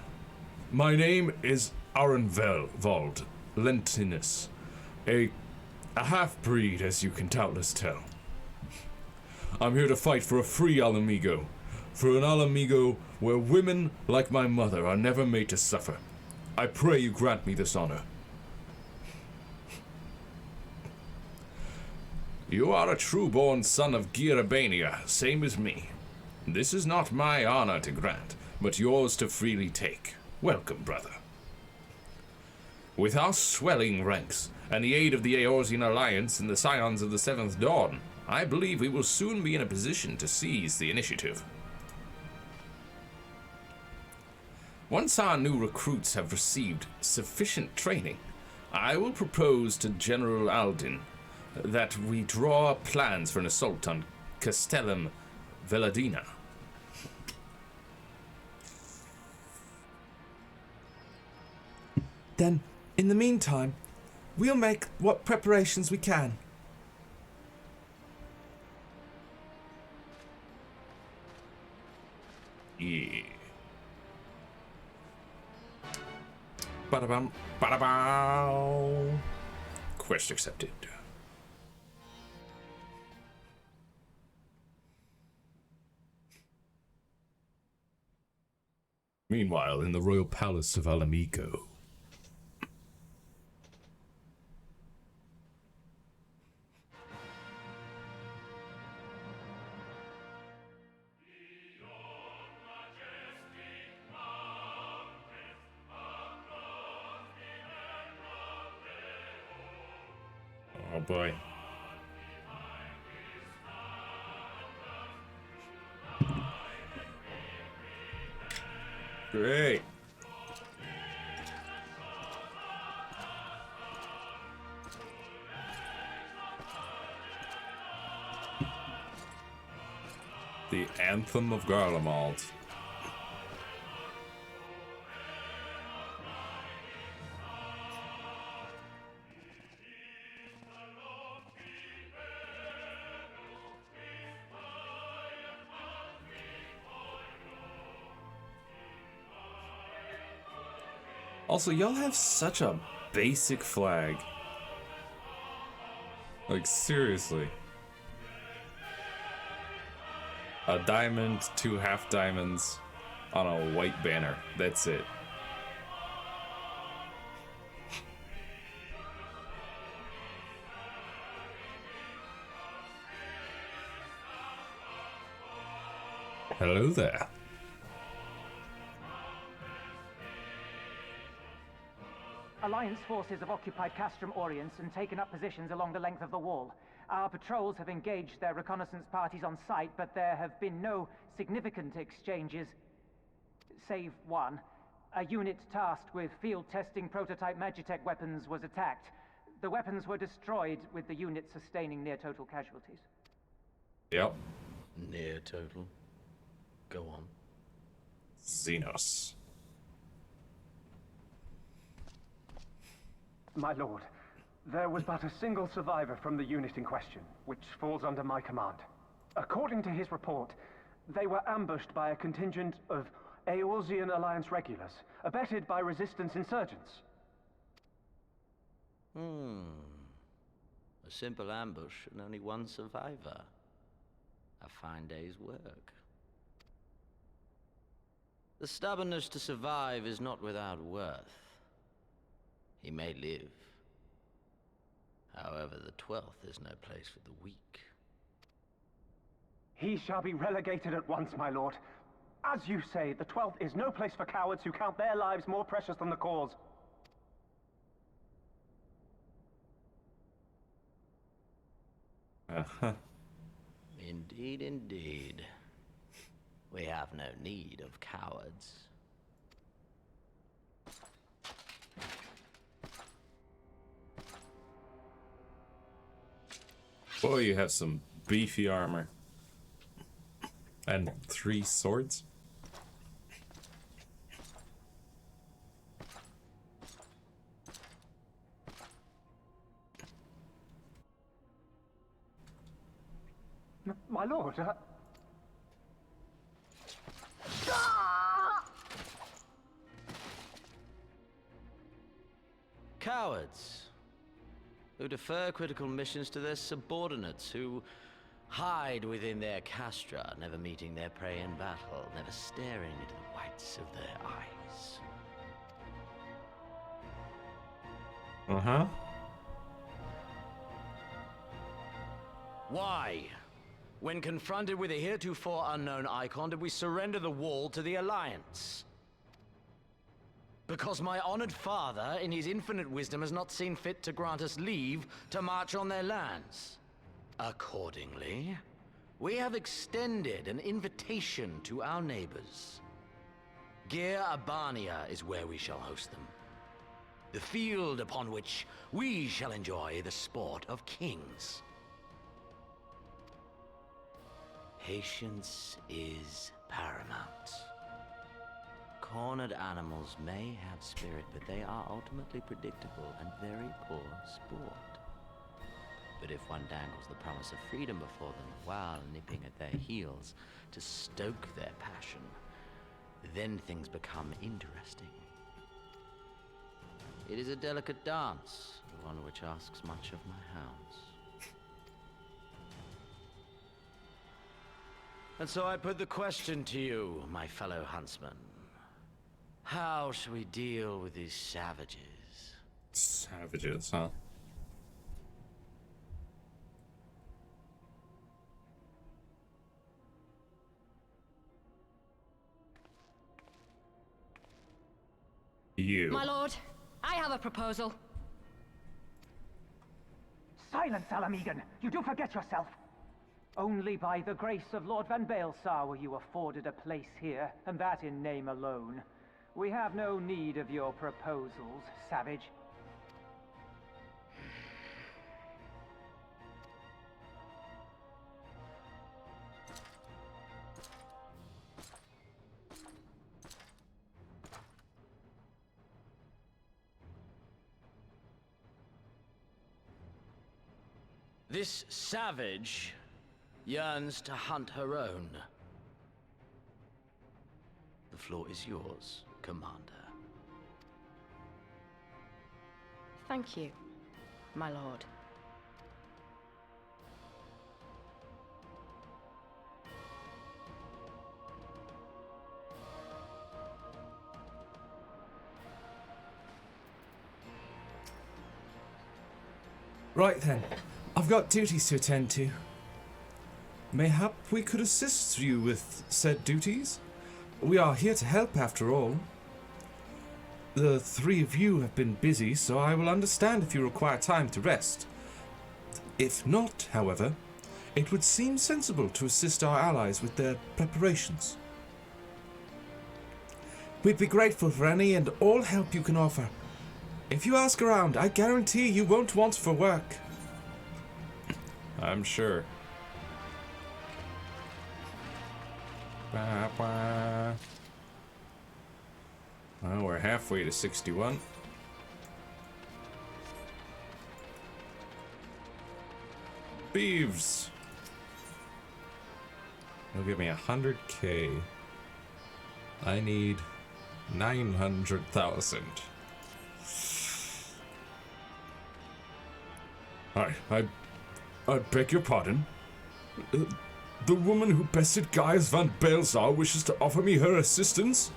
is Arenvald Lentinus, a half-breed, as you can doubtless tell. I'm here to fight for a free Alamigo, for an Alamigo where women like my mother are never made to suffer. I pray you grant me this honor. You are a true-born son of Girabania, same as me. This is not my honor to grant, but yours to freely take. Welcome, brother. With our swelling ranks, and the aid of the Eorzean Alliance and the Scions of the Seventh Dawn, I believe we will soon be in a position to seize the initiative. Once our new recruits have received sufficient training, I will propose to General Aldin that we draw up plans for an assault on Castellum Veladina. Then, in the meantime, we'll make what preparations we can. Yeah. Ba-da-bum, ba-da-bow. Quest accepted. Meanwhile, in the royal palace of Alamigo. Oh boy. Great. The Anthem of Garlemald. Also, y'all have such a basic flag. Like, seriously. A diamond, 2 half diamonds on a white banner. That's it. Hello there. Alliance forces have occupied Castrum Orients and taken up positions along the length of the wall. Our patrols have engaged their reconnaissance parties on site, but there have been no significant exchanges, save one. A unit tasked with field testing prototype Magitech weapons was attacked. The weapons were destroyed, with the unit sustaining near total casualties. Yep. Near total. Go on. Xenos. My lord, there was but a single survivor from the unit in question, which falls under my command. According to his report, they were ambushed by a contingent of Eorzean Alliance regulars, abetted by resistance insurgents. A simple ambush and only one survivor. A fine day's work. The stubbornness to survive is not without worth. He may live. However, the 12th is no place for the weak. He shall be relegated at once, my lord. As you say, the 12th is no place for cowards who count their lives more precious than the cause. Indeed, indeed. We have no need of cowards. Boy, you have some beefy armor. And 3 swords? My lord, Cowards who defer critical missions to their subordinates, who hide within their castra, never meeting their prey in battle, never staring into the whites of their eyes. Uh-huh. Why? When confronted with a heretofore unknown icon, did we surrender the wall to the Alliance? Because my honored father, in his infinite wisdom, has not seen fit to grant us leave to march on their lands. Accordingly, we have extended an invitation to our neighbors. Gir Abania is where we shall host them. The field upon which we shall enjoy the sport of kings. Patience is paramount. Cornered animals may have spirit, but they are ultimately predictable and very poor sport. But if one dangles the promise of freedom before them while nipping at their heels to stoke their passion, then things become interesting. It is a delicate dance, one which asks much of my hounds. And so I put the question to you, my fellow huntsman. How shall we deal with these savages? Savages, huh? You. My lord, I have a proposal. Silence, Alamegan! You do forget yourself! Only by the grace of Lord Van Baelsar were you afforded a place here, and that in name alone. We have no need of your proposals, savage. This savage yearns to hunt her own. The floor is yours, Commander. Thank you, my lord. Right then, I've got duties to attend to. Mayhap we could assist you with said duties? We are here to help after all. The three of you have been busy, so I will understand if you require time to rest. If not, however, it would seem sensible to assist our allies with their preparations. We'd be grateful for any and all help you can offer. If you ask around, I guarantee you won't want for work. I'm sure. Well, we're halfway to 61. Beeves! It'll give me 100k. I need 900,000. I beg your pardon? The woman who bested Gaius van Baelzar wishes to offer me her assistance?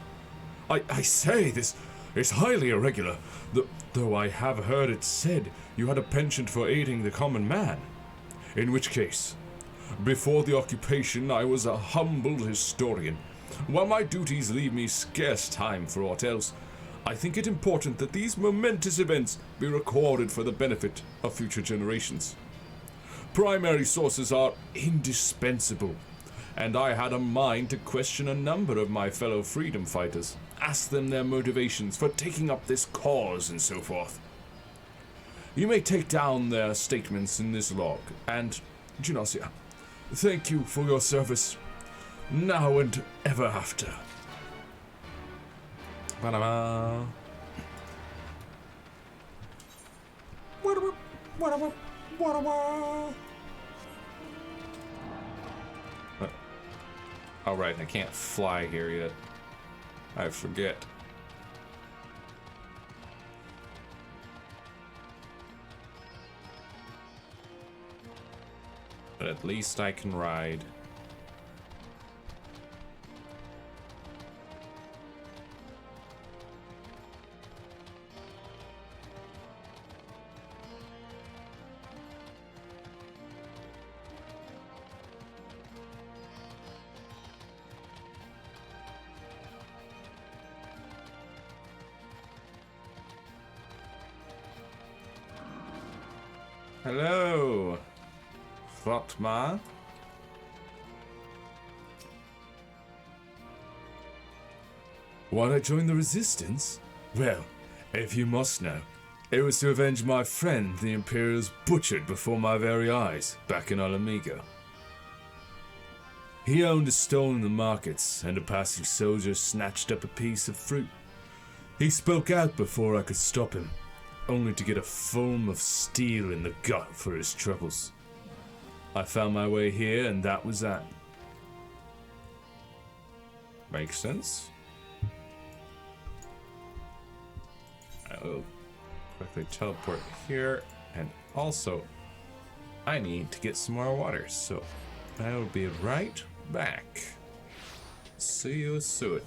I say, this is highly irregular, though I have heard it said you had a penchant for aiding the common man. In which case, before the occupation I was a humble historian. While my duties leave me scarce time for aught else, I think it important that these momentous events be recorded for the benefit of future generations. Primary sources are indispensable, and I had a mind to question a number of my fellow freedom fighters, ask them their motivations for taking up this cause and so forth. You may take down their statements in this log, and, Genossia, thank you for your service, now and ever after. Ba-da-ba. All right, I can't fly here yet. I forget. But at least I can ride. Hello, Fatma. Why'd I join the Resistance? Well, if you must know, it was to avenge my friend, the Imperials butchered before my very eyes, back in Alamigo. He owned a stall in the markets, and a passing soldier snatched up a piece of fruit. He spoke out before I could stop him, only to get a foam of steel in the gut for his troubles. I found my way here, and that was that. Makes sense. I will quickly teleport here, and also I need to get some more water, so I will be right back. See you soon.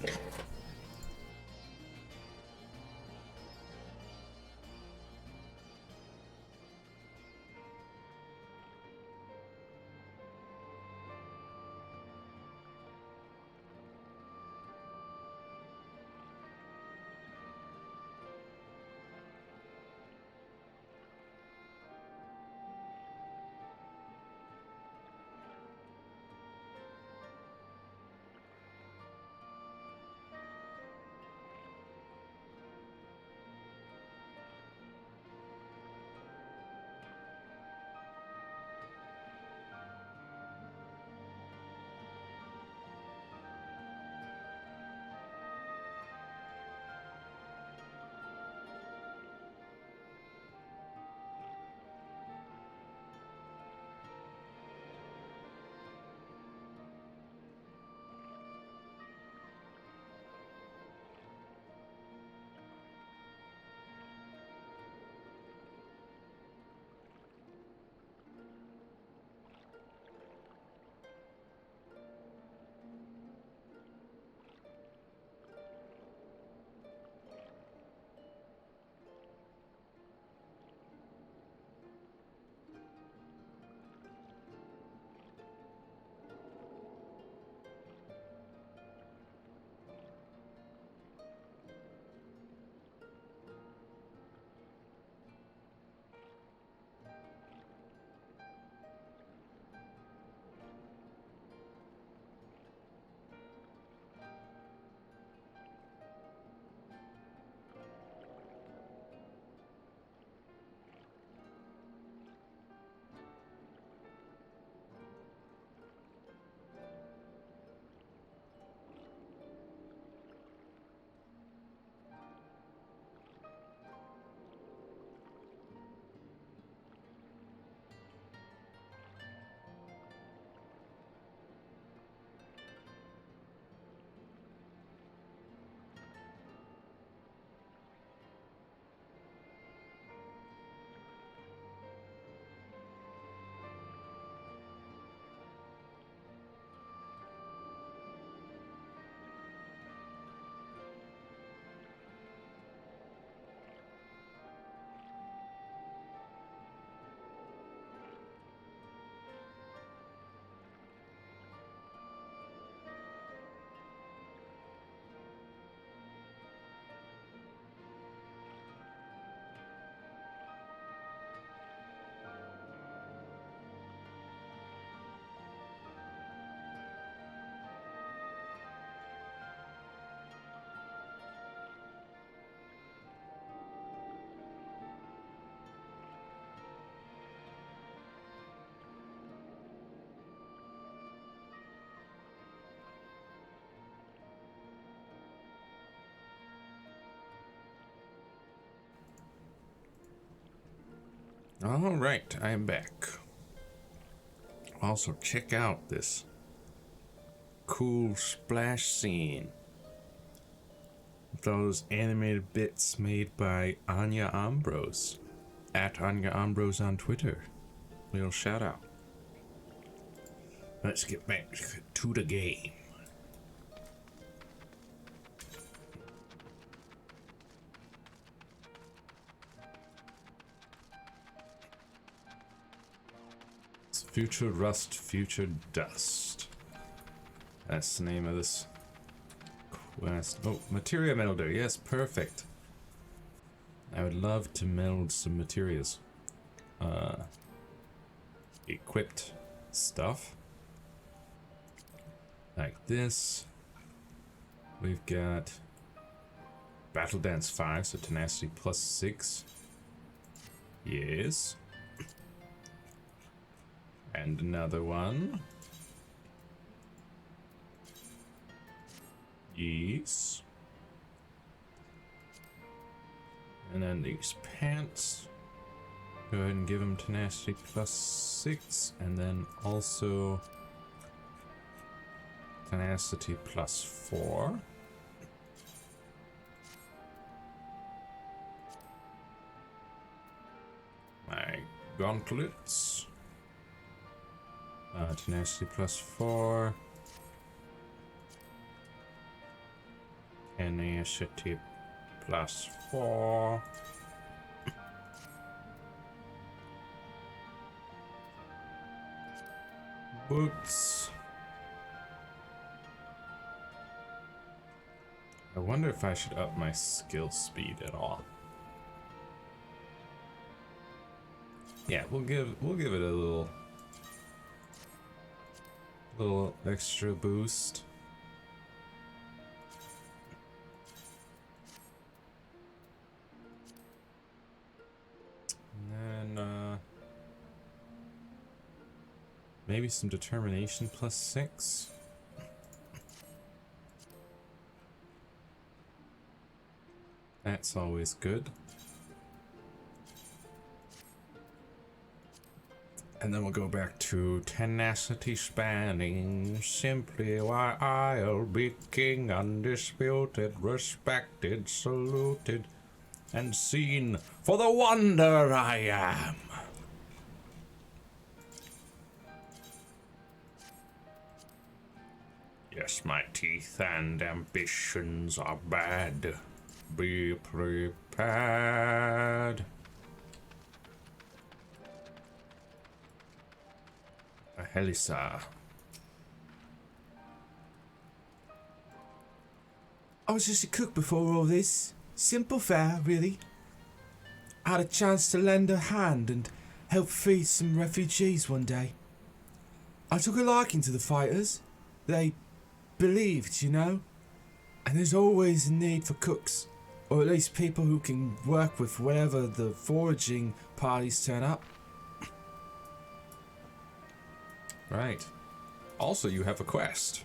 Alright, I am back. Also, check out this cool splash scene. Those animated bits made by Anya Ambrose. At Anya Ambrose on Twitter. Little shout out. Let's get back to the game. It's Future Rust, Future Dust. That's the name of this quest. Oh, Materia Melder. Yes, perfect. I would love to meld some materials. Equipped stuff. Like this. We've got Battle Dance 5, so Tenacity plus 6. Yes. And another one. Yes. And then these pants. Go ahead and give them Tenacity plus 6. And then also Tenacity plus 4. My gauntlets. Tenacity plus 4. Tenacity plus 4. Boots. I wonder if I should up my skill speed at all. Yeah, we'll give it a little extra boost. And then maybe some determination plus 6. That's always good. And then we'll go back to tenacity spanning, simply why I'll be king, undisputed, respected, saluted, and seen for the wonder I am. Yes, my teeth and ambitions are bad. Be prepared. Helisa. I was just a cook before all this. Simple fare, really. I had a chance to lend a hand and help feed some refugees one day. I took a liking to the fighters. They believed, you know? And there's always a need for cooks, or at least people who can work with whatever the foraging parties turn up. Right. Also, you have a quest.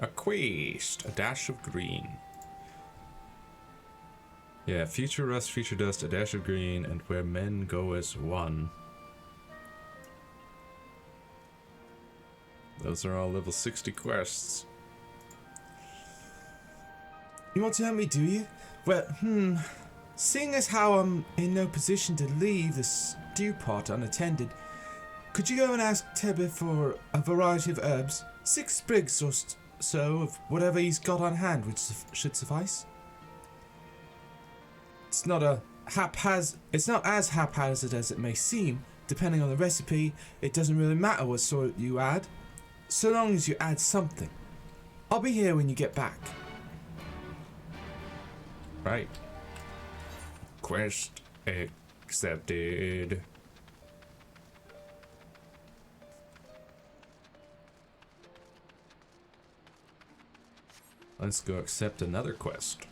A quest. A dash of green. Yeah, Future Rust, Future Dust, a dash of green, and where men go as one. Those are all level 60 quests. You want to help me, do you? Well, seeing as how I'm in no position to leave the stew pot unattended, could you go and ask Tebe for a variety of herbs? 6 sprigs or so of whatever he's got on hand, which should suffice. It's not as haphazard as it may seem. Depending on the recipe, it doesn't really matter what sort you add, so long as you add something. I'll be here when you get back. Right. Quest accepted. Let's go accept another quest.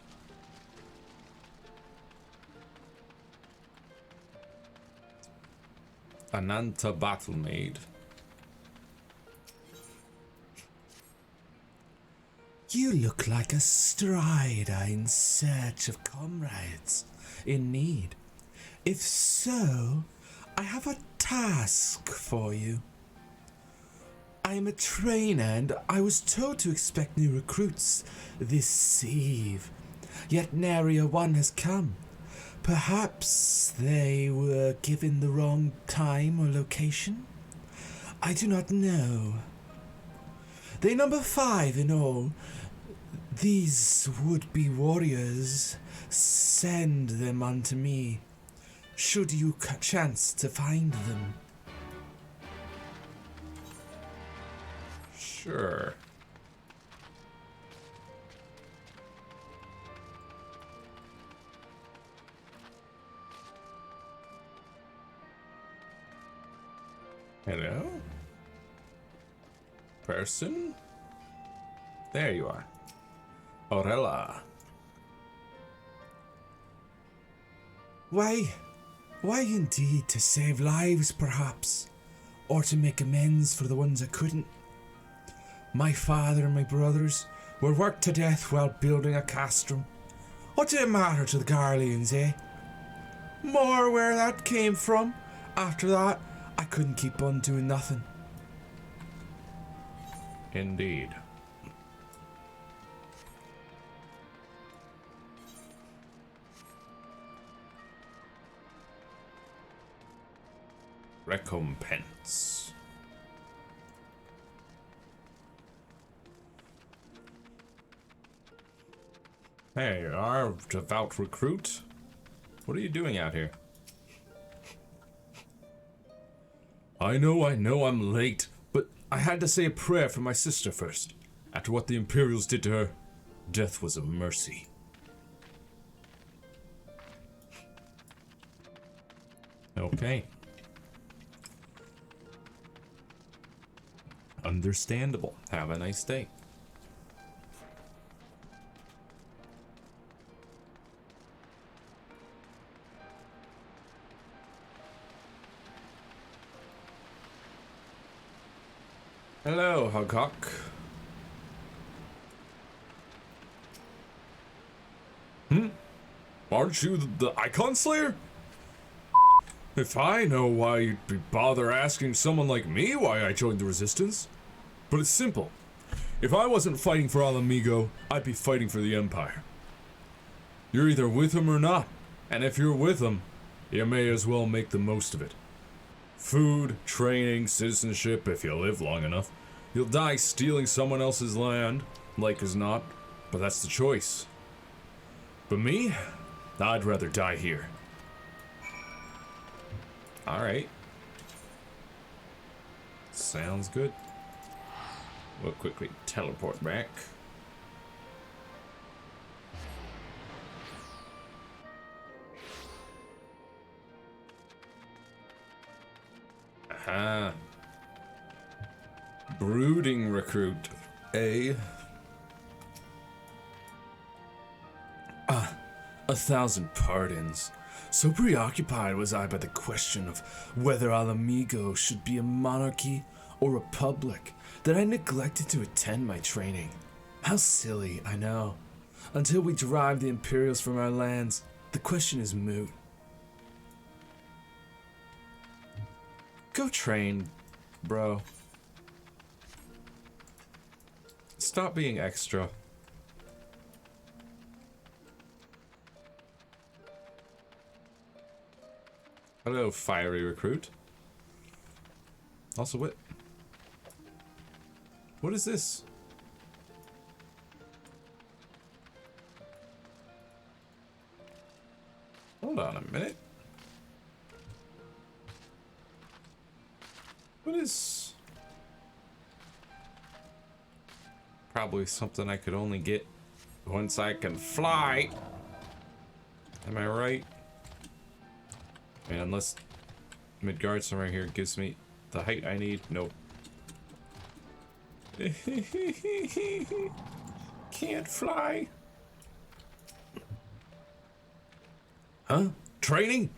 Ananta Battlemaid. You look like a strider in search of comrades in need. If so, I have a task for you. I am a trainer and I was told to expect new recruits this eve. Yet nary a one has come. Perhaps they were given the wrong time or location? I do not know. They number 5 in all. These would-be warriors, send them unto me, should you chance to find them. Sure. Hello? Person? There you are. Orella. Why indeed, to save lives perhaps, or to make amends for the ones I couldn't. My father and my brothers were worked to death while building a castrum. What did it matter to the Garleans, eh? More where that came from. After that, I couldn't keep on doing nothing. Indeed. Recompense. Hey, our devout recruit. What are you doing out here? I know I'm late, but I had to say a prayer for my sister first. After what the Imperials did to her, death was a mercy. Okay. Understandable. Have a nice day. Hello, Hogcock. Aren't you the Icon Slayer? If I know why you'd be bother asking someone like me why I joined the Resistance. But it's simple. If I wasn't fighting for Ala Mhigo, I'd be fighting for the Empire. You're either with him or not, and if you're with him, you may as well make the most of it. Food, training, citizenship, if you live long enough. You'll die stealing someone else's land, like as not, but that's the choice. But me, I'd rather die here. Alright. Sounds good. We'll quickly teleport back. Aha. Brooding recruit. A 1,000 pardons. So preoccupied was I by the question of whether Ala Mhigo should be a monarchy or republic that I neglected to attend my training. How silly, I know. Until we drive the Imperials from our lands, the question is moot. Go train, bro. Stop being extra. Hello, fiery recruit. Also, what is this? Hold on a minute. What is... Probably something I could only get once I can fly. Am I right? I mean, unless Midgard somewhere here gives me the height I need. Nope. Can't fly. Huh? Training?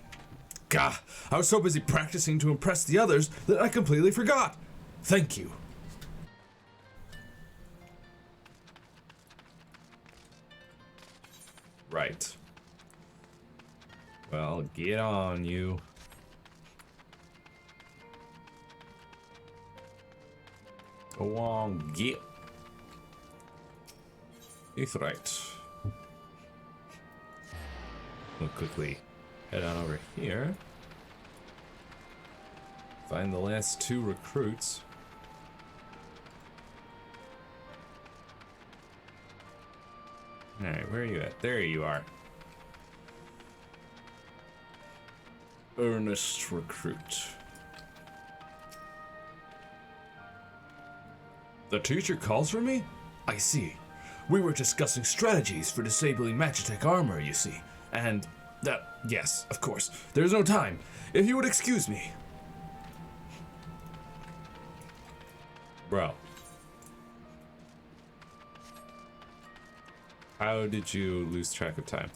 Gah, I was so busy practicing to impress the others that I completely forgot. Thank you. Right. Well, get on, you. Go on, get. It's right. We'll quickly head on over here. Find the last 2 recruits. Alright, where are you at? There you are. Earnest recruit. The teacher calls for me? I see. We were discussing strategies for disabling Magitech armor, you see. And yes, of course. There's no time. If you would excuse me. Bro. How did you lose track of time?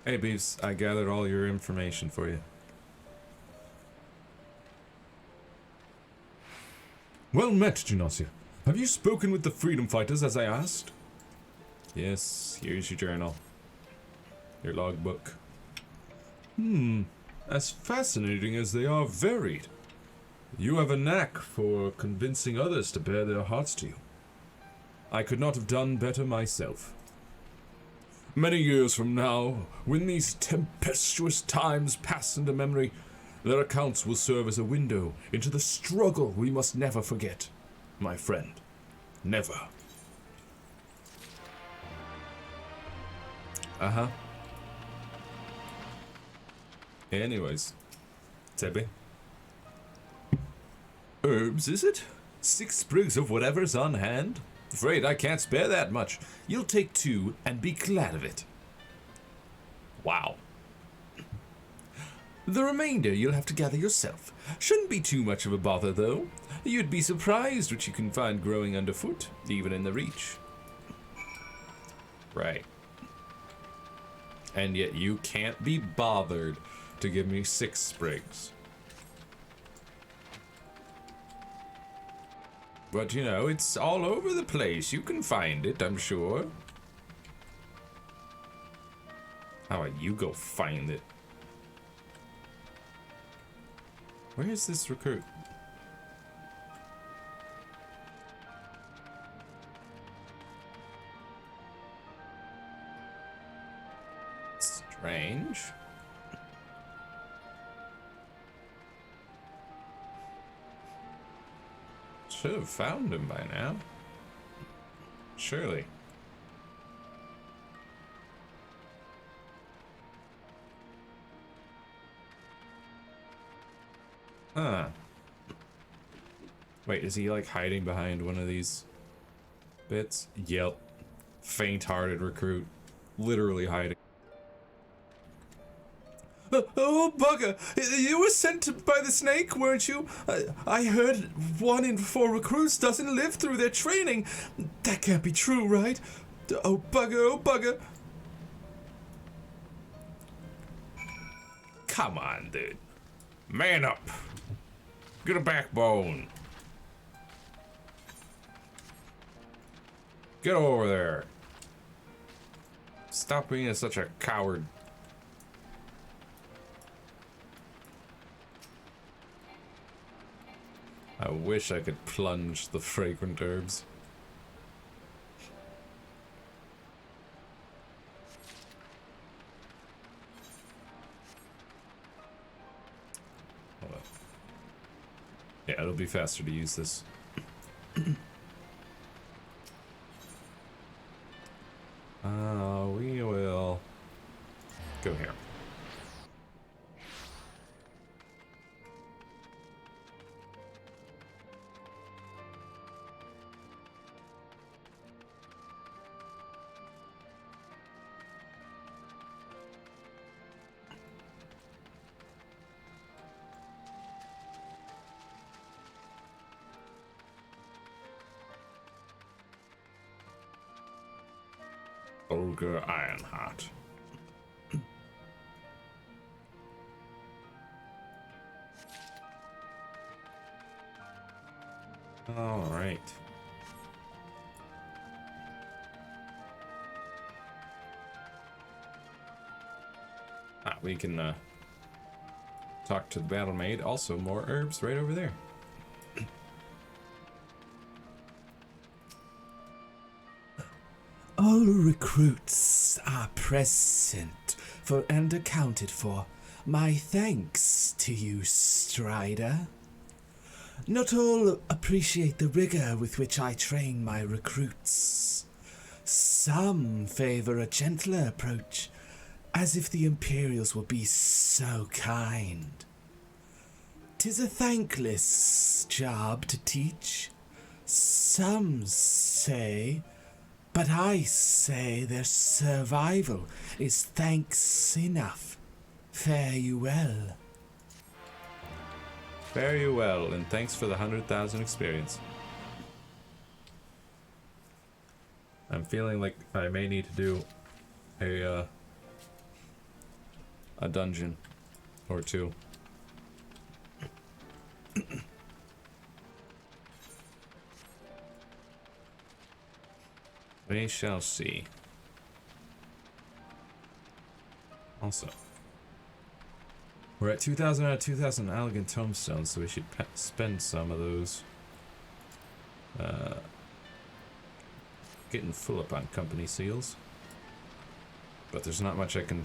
Hey, Beeves, I gathered all your information for you. Well met, Genosia. Have you spoken with the freedom fighters as I asked? Yes, here's your journal. Your logbook. As fascinating as they are varied. You have a knack for convincing others to bare their hearts to you. I could not have done better myself. Many years from now, when these tempestuous times pass into memory, their accounts will serve as a window into the struggle we must never forget, my friend. Never. Uh-huh. Anyways, Tebby. Herbs, is it? 6 sprigs of whatever's on hand? Afraid I can't spare that much. You'll take 2 and be glad of it. Wow. The remainder you'll have to gather yourself. Shouldn't be too much of a bother, though. You'd be surprised what you can find growing underfoot, even in the Reach. Right. And yet you can't be bothered to give me 6 sprigs. But you know, it's all over the place. You can find it, I'm sure. How about you go find it? Where is this recruit? Strange. Should have found him by now. Surely. Huh. Wait, is he like hiding behind one of these bits? Yep. Faint-hearted recruit. Literally hiding. Oh, bugger! You were sent by the snake, weren't you? I heard 1 in 4 recruits doesn't live through their training. That can't be true, right? Oh, bugger, oh, bugger. Come on, dude. Man up. Get a backbone. Get over there. Stop being such a coward. I wish I could plunge the fragrant herbs. Hold on. Yeah, it'll be faster to use this. We will go here. Olga Ironheart. All right. We can talk to the battle maid. Also, more herbs right over there. All recruits are present for and accounted for. My thanks to you, Strider. Not all appreciate the rigor with which I train my recruits. Some favor a gentler approach, as if the Imperials will be so kind. 'Tis a thankless job to teach, some say, but I say their survival is thanks enough. Fare you well. Fare you well, and thanks for the 100,000 experience. I'm feeling like I may need to do a dungeon or two. We shall see. Also, we're at 2,000 out of 2,000 elegant tomestones, so we should spend some of those. Getting full up on company seals, but there's not much I can.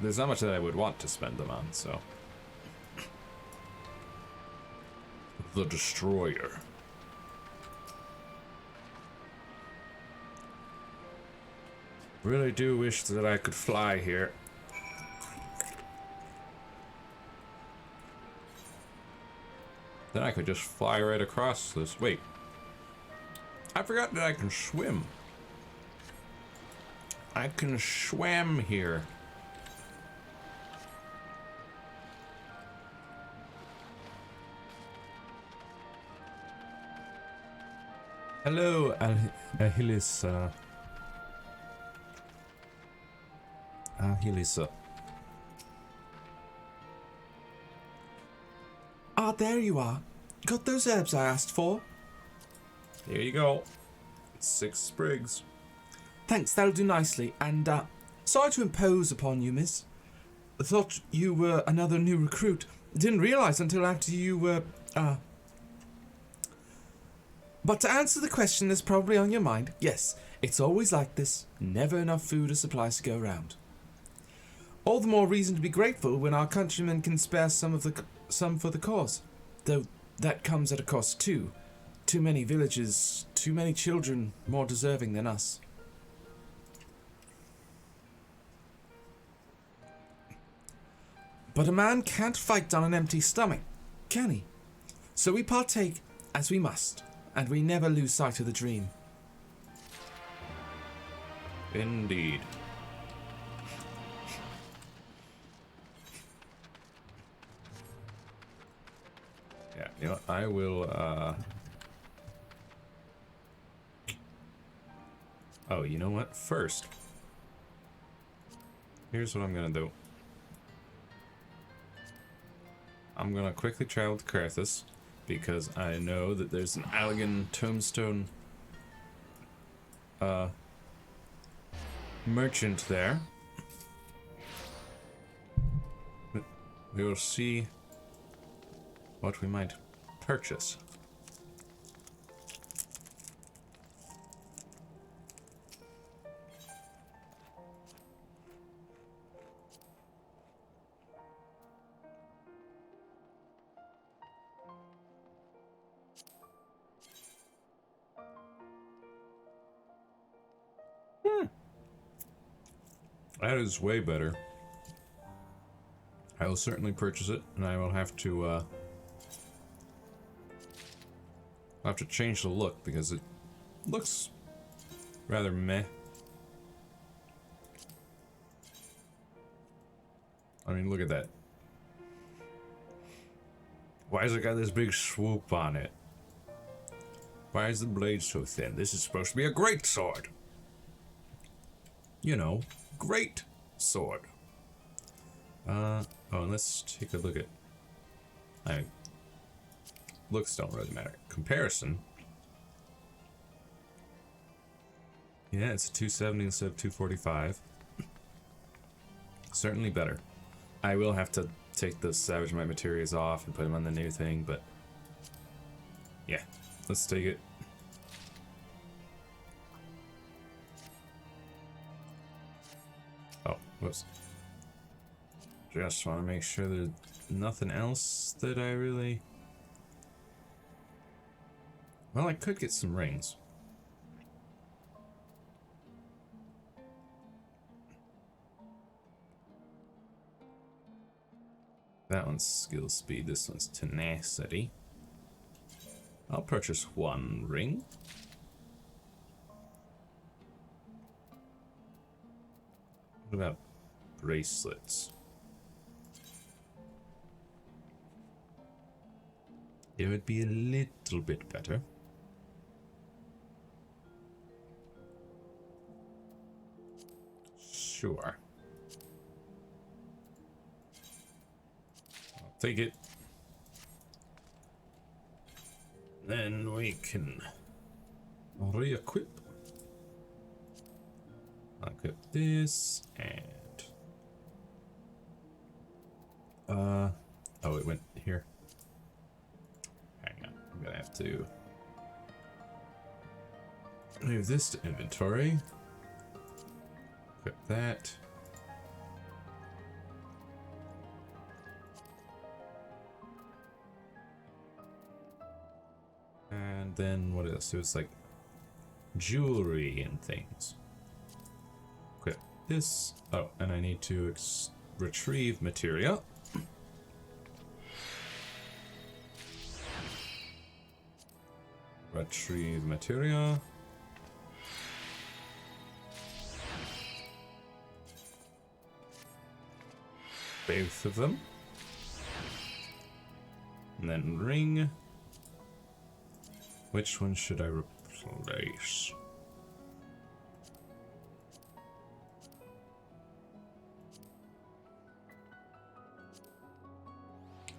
There's not much that I would want to spend them on. So, the Destroyer. Really do wish that I could fly here. Then I could just fly right across this. Wait. I forgot that I can swim. I can swim here. Hello, Ahilisa. Ahilisa. Ah, there you are. Got those herbs I asked for? Here you go. 6 sprigs. Thanks, that'll do nicely. And, sorry to impose upon you, miss. I thought you were another new recruit. Didn't realize until after you were, But to answer the question that's probably on your mind, yes, it's always like this. Never enough food or supplies to go around. All the more reason to be grateful when our countrymen can spare some for the cause. Though that comes at a cost too. Too many villages, too many children more deserving than us. But a man can't fight on an empty stomach, can he? So we partake as we must, and we never lose sight of the dream. Indeed. Yeah, you know what? I will, Oh, you know what? First, here's what I'm gonna do. I'm gonna quickly travel to Carthus, because I know that there's an Allegan tombstone merchant there. We will see what we might purchase. That is way better. I will certainly purchase it, and I will have to, I'll have to change the look, because it looks rather meh. I mean, look at that. Why has it got this big swoop on it? Why is the blade so thin? This is supposed to be a great sword. You know, great sword. Oh, and let's take a look at... looks don't really matter. Comparison. Yeah, it's a 270 instead of 245. certainly better. I will have to take the Savage Might materials off and put them on the new thing, but yeah, let's take it. Oh, whoops. Just want to make sure there's nothing else that I really... Well, I could get some rings. That one's skill speed, this one's tenacity. I'll purchase one ring. What about bracelets? It would be a little bit better. Sure. I'll take it. Then we can re-equip. I'll equip this and oh, it went here. Hang on, I'm gonna have to move this to inventory. Equip that. And then what else? It was like jewelry and things. Equip this. Oh, and I need to retrieve materia. Retrieve materia. Both of them. And then ring. Which one should I replace?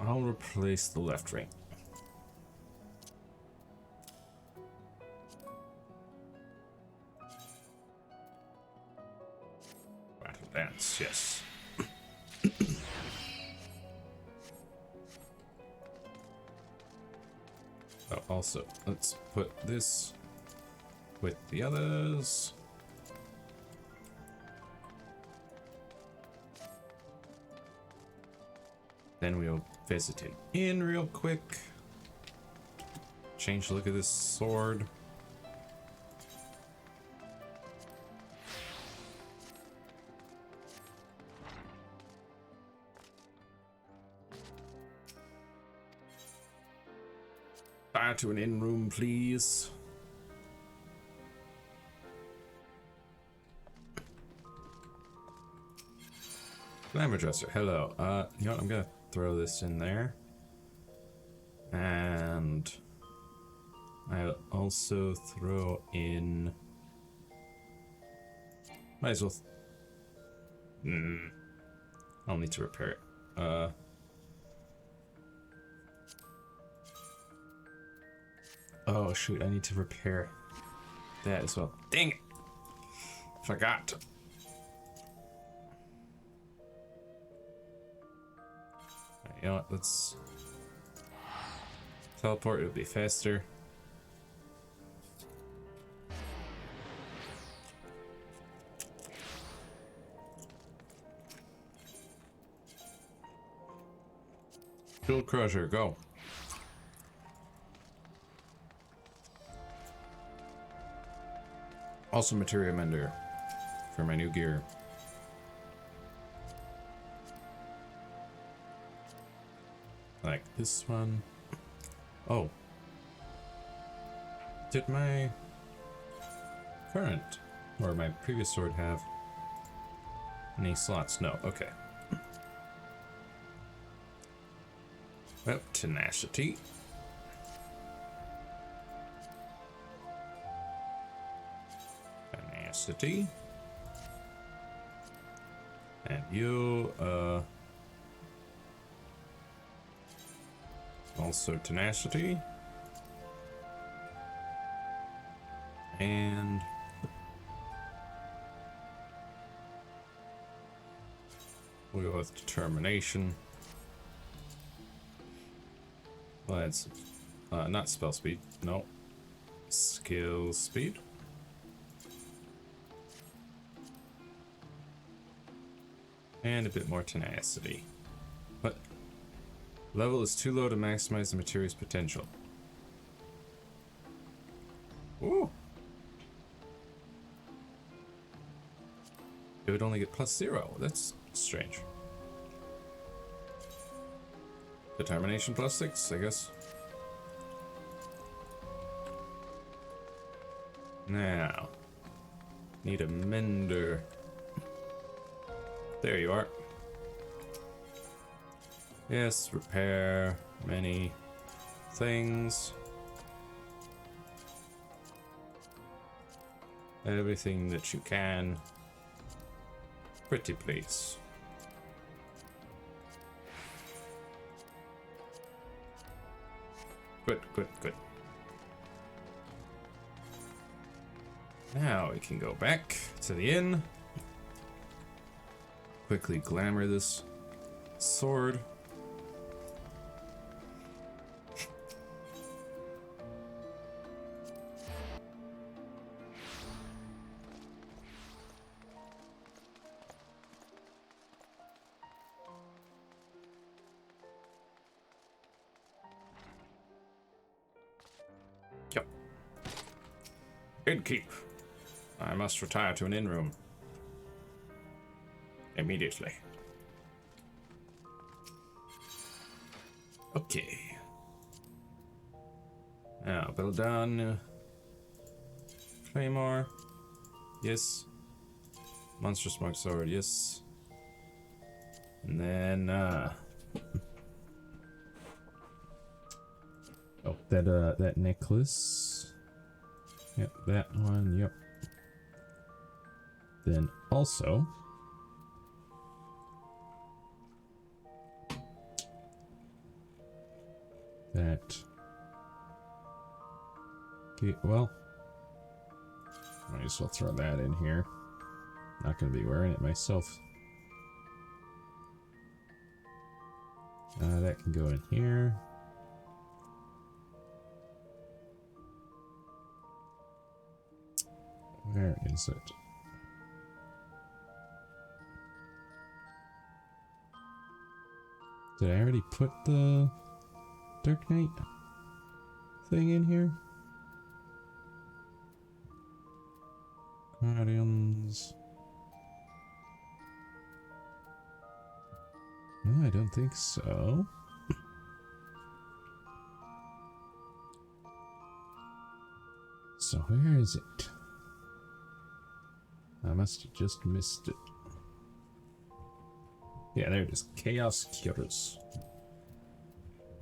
I'll replace the left ring. Battle dance, yes. Oh, also, let's put this with the others. Then we'll visit him in real quick. Change the look of this sword. Fire to an in-room, please. Glamour dresser, hello. You know what, I'm gonna throw this in there. And I'll also throw in... Might as well... I'll need to repair it. Oh shoot, I need to repair that as well. Dang it! Forgot. You know what, let's teleport, it'll be faster. Shield Crusher, go. Also Materia Mender for my new gear. Like this one. Oh. Did my current or my previous sword have any slots? No, okay. Well, tenacity. Tenacity. And you, also tenacity. And We'll go with determination. Let's not spell speed. No. Skill speed. And a bit more tenacity. What? Level is too low to maximize the material's potential. Ooh. It would only get +0. That's strange. Determination +6, I guess. Now, need a mender. There you are. Yes, repair many things. Everything that you can. Pretty please. Good, good, good. Now we can go back to the inn. Quickly glamour this sword. Yep. Innkeep. I must retire to an inn room. Immediately. Okay. Now, build down. Claymore. Yes. Monster smoke sword. Yes. And then, Oh, that necklace. Yep, that one. Yep. Then also, that. Okay, well, might as well throw that in here. Not gonna be wearing it myself. That can go in here. Where is it? Did I already put the Dark Knight thing in here? Guardians. No, I don't think so. So where is it? I must have just missed it. Yeah, there it is. Chaos Cures.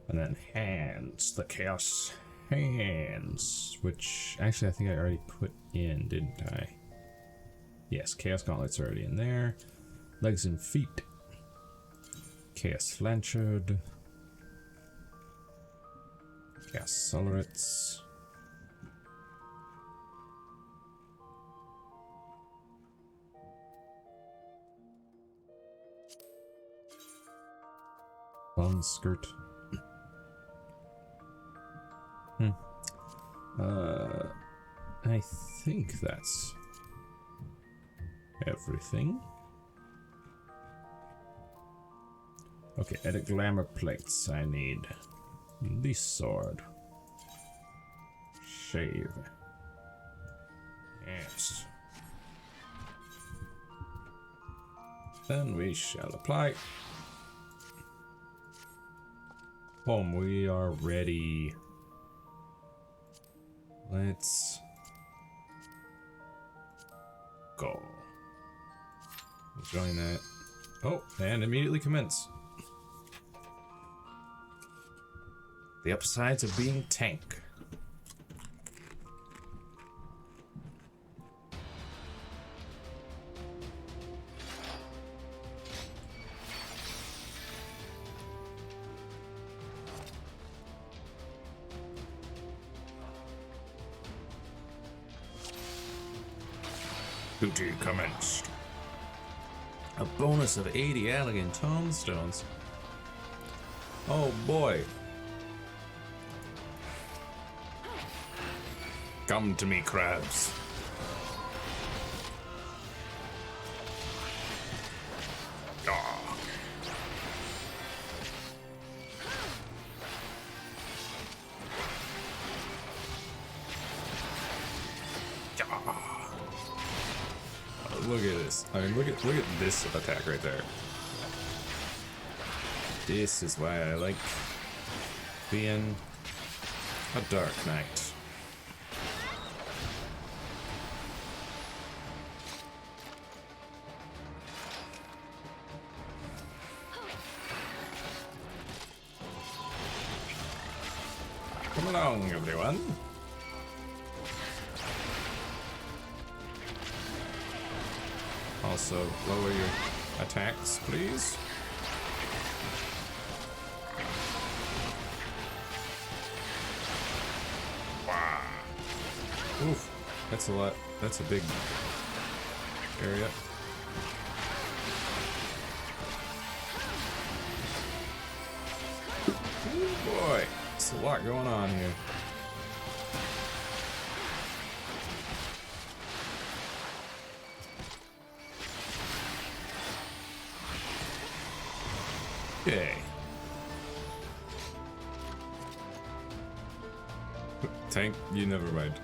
And then hands. The Chaos Hands. Which, actually, I think I already put in, didn't I? Yes, Chaos Gauntlets are already in there. Legs and feet. Chaos Blanchard. Chaos Solarates. Bone skirt. I think that's everything. Okay, edit glamour plates. I need this sword. Shave. Yes. Then we shall apply. Boom, we are ready. Let's go. Join that. Oh, and immediately commence. The upsides of being tank. Duty commenced. A bonus of 80 elegant tombstones. Oh boy. Come to me, crabs. Ah. Look at this. I mean, look at this attack right there. This is why I like being a Dark Knight. Come along, everyone. Also, lower your attacks, please. Wow. Oof, that's a lot. That's a big area. Ooh, boy, it's a lot going on here. Okay. Tank, you never mind.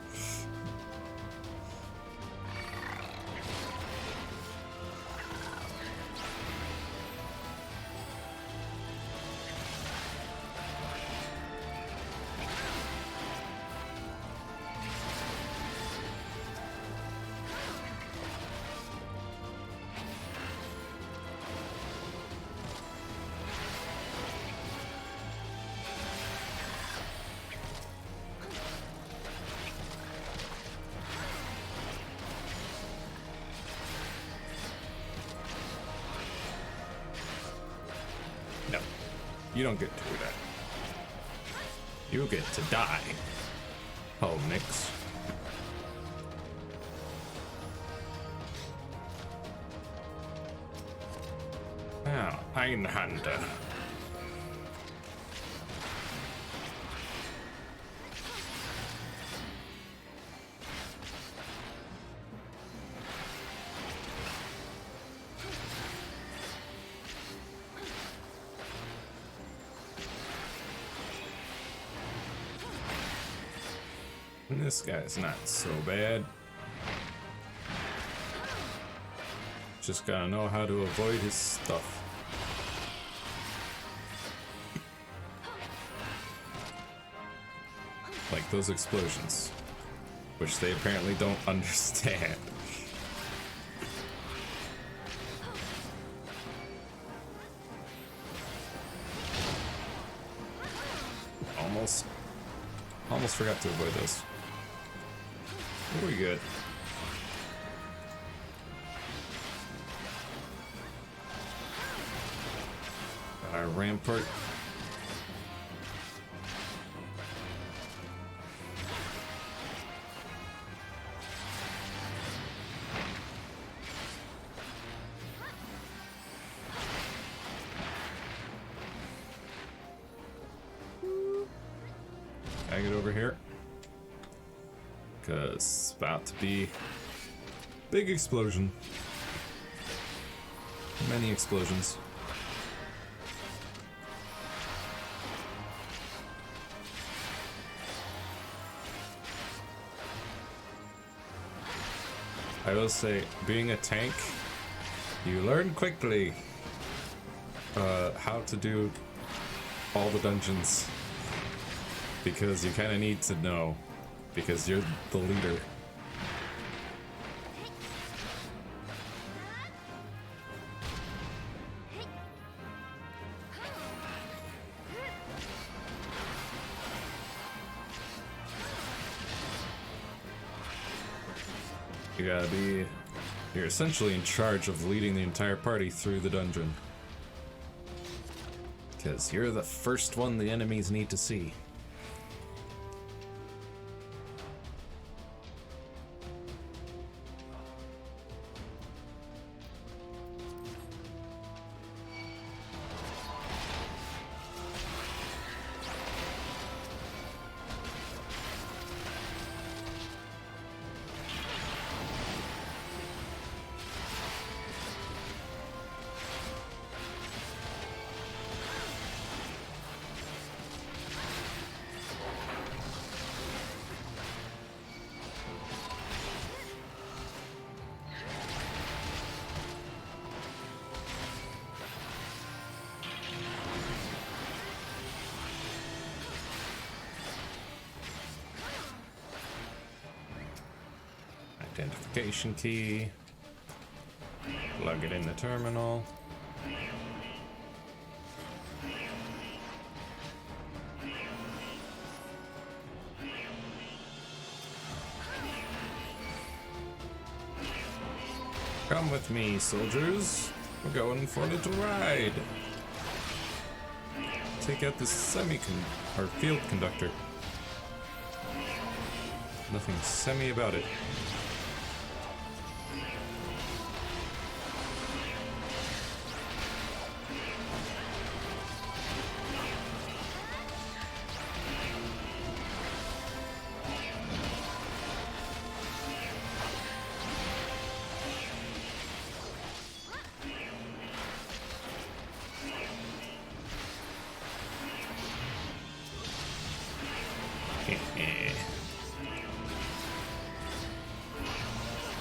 No, you don't get to do that. You get to die. Oh, Nix. Now, Einhander. This guy's not so bad. Just gotta know how to avoid his stuff. Like those explosions, which they apparently don't understand. Almost forgot to avoid those. We're good. Our rampart. I get over here. Cause it's about to be big explosion. Many explosions. I will say, being a tank, you learn quickly how to do all the dungeons, because you kind of need to know, because you're the leader. You gotta be... You're essentially in charge of leading the entire party through the dungeon. Because you're the first one the enemies need to see. Identification key. Plug it in the terminal. Come with me, soldiers. We're going for a little ride. Take out this or field conductor. Nothing semi about it.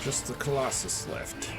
Just the Colossus left.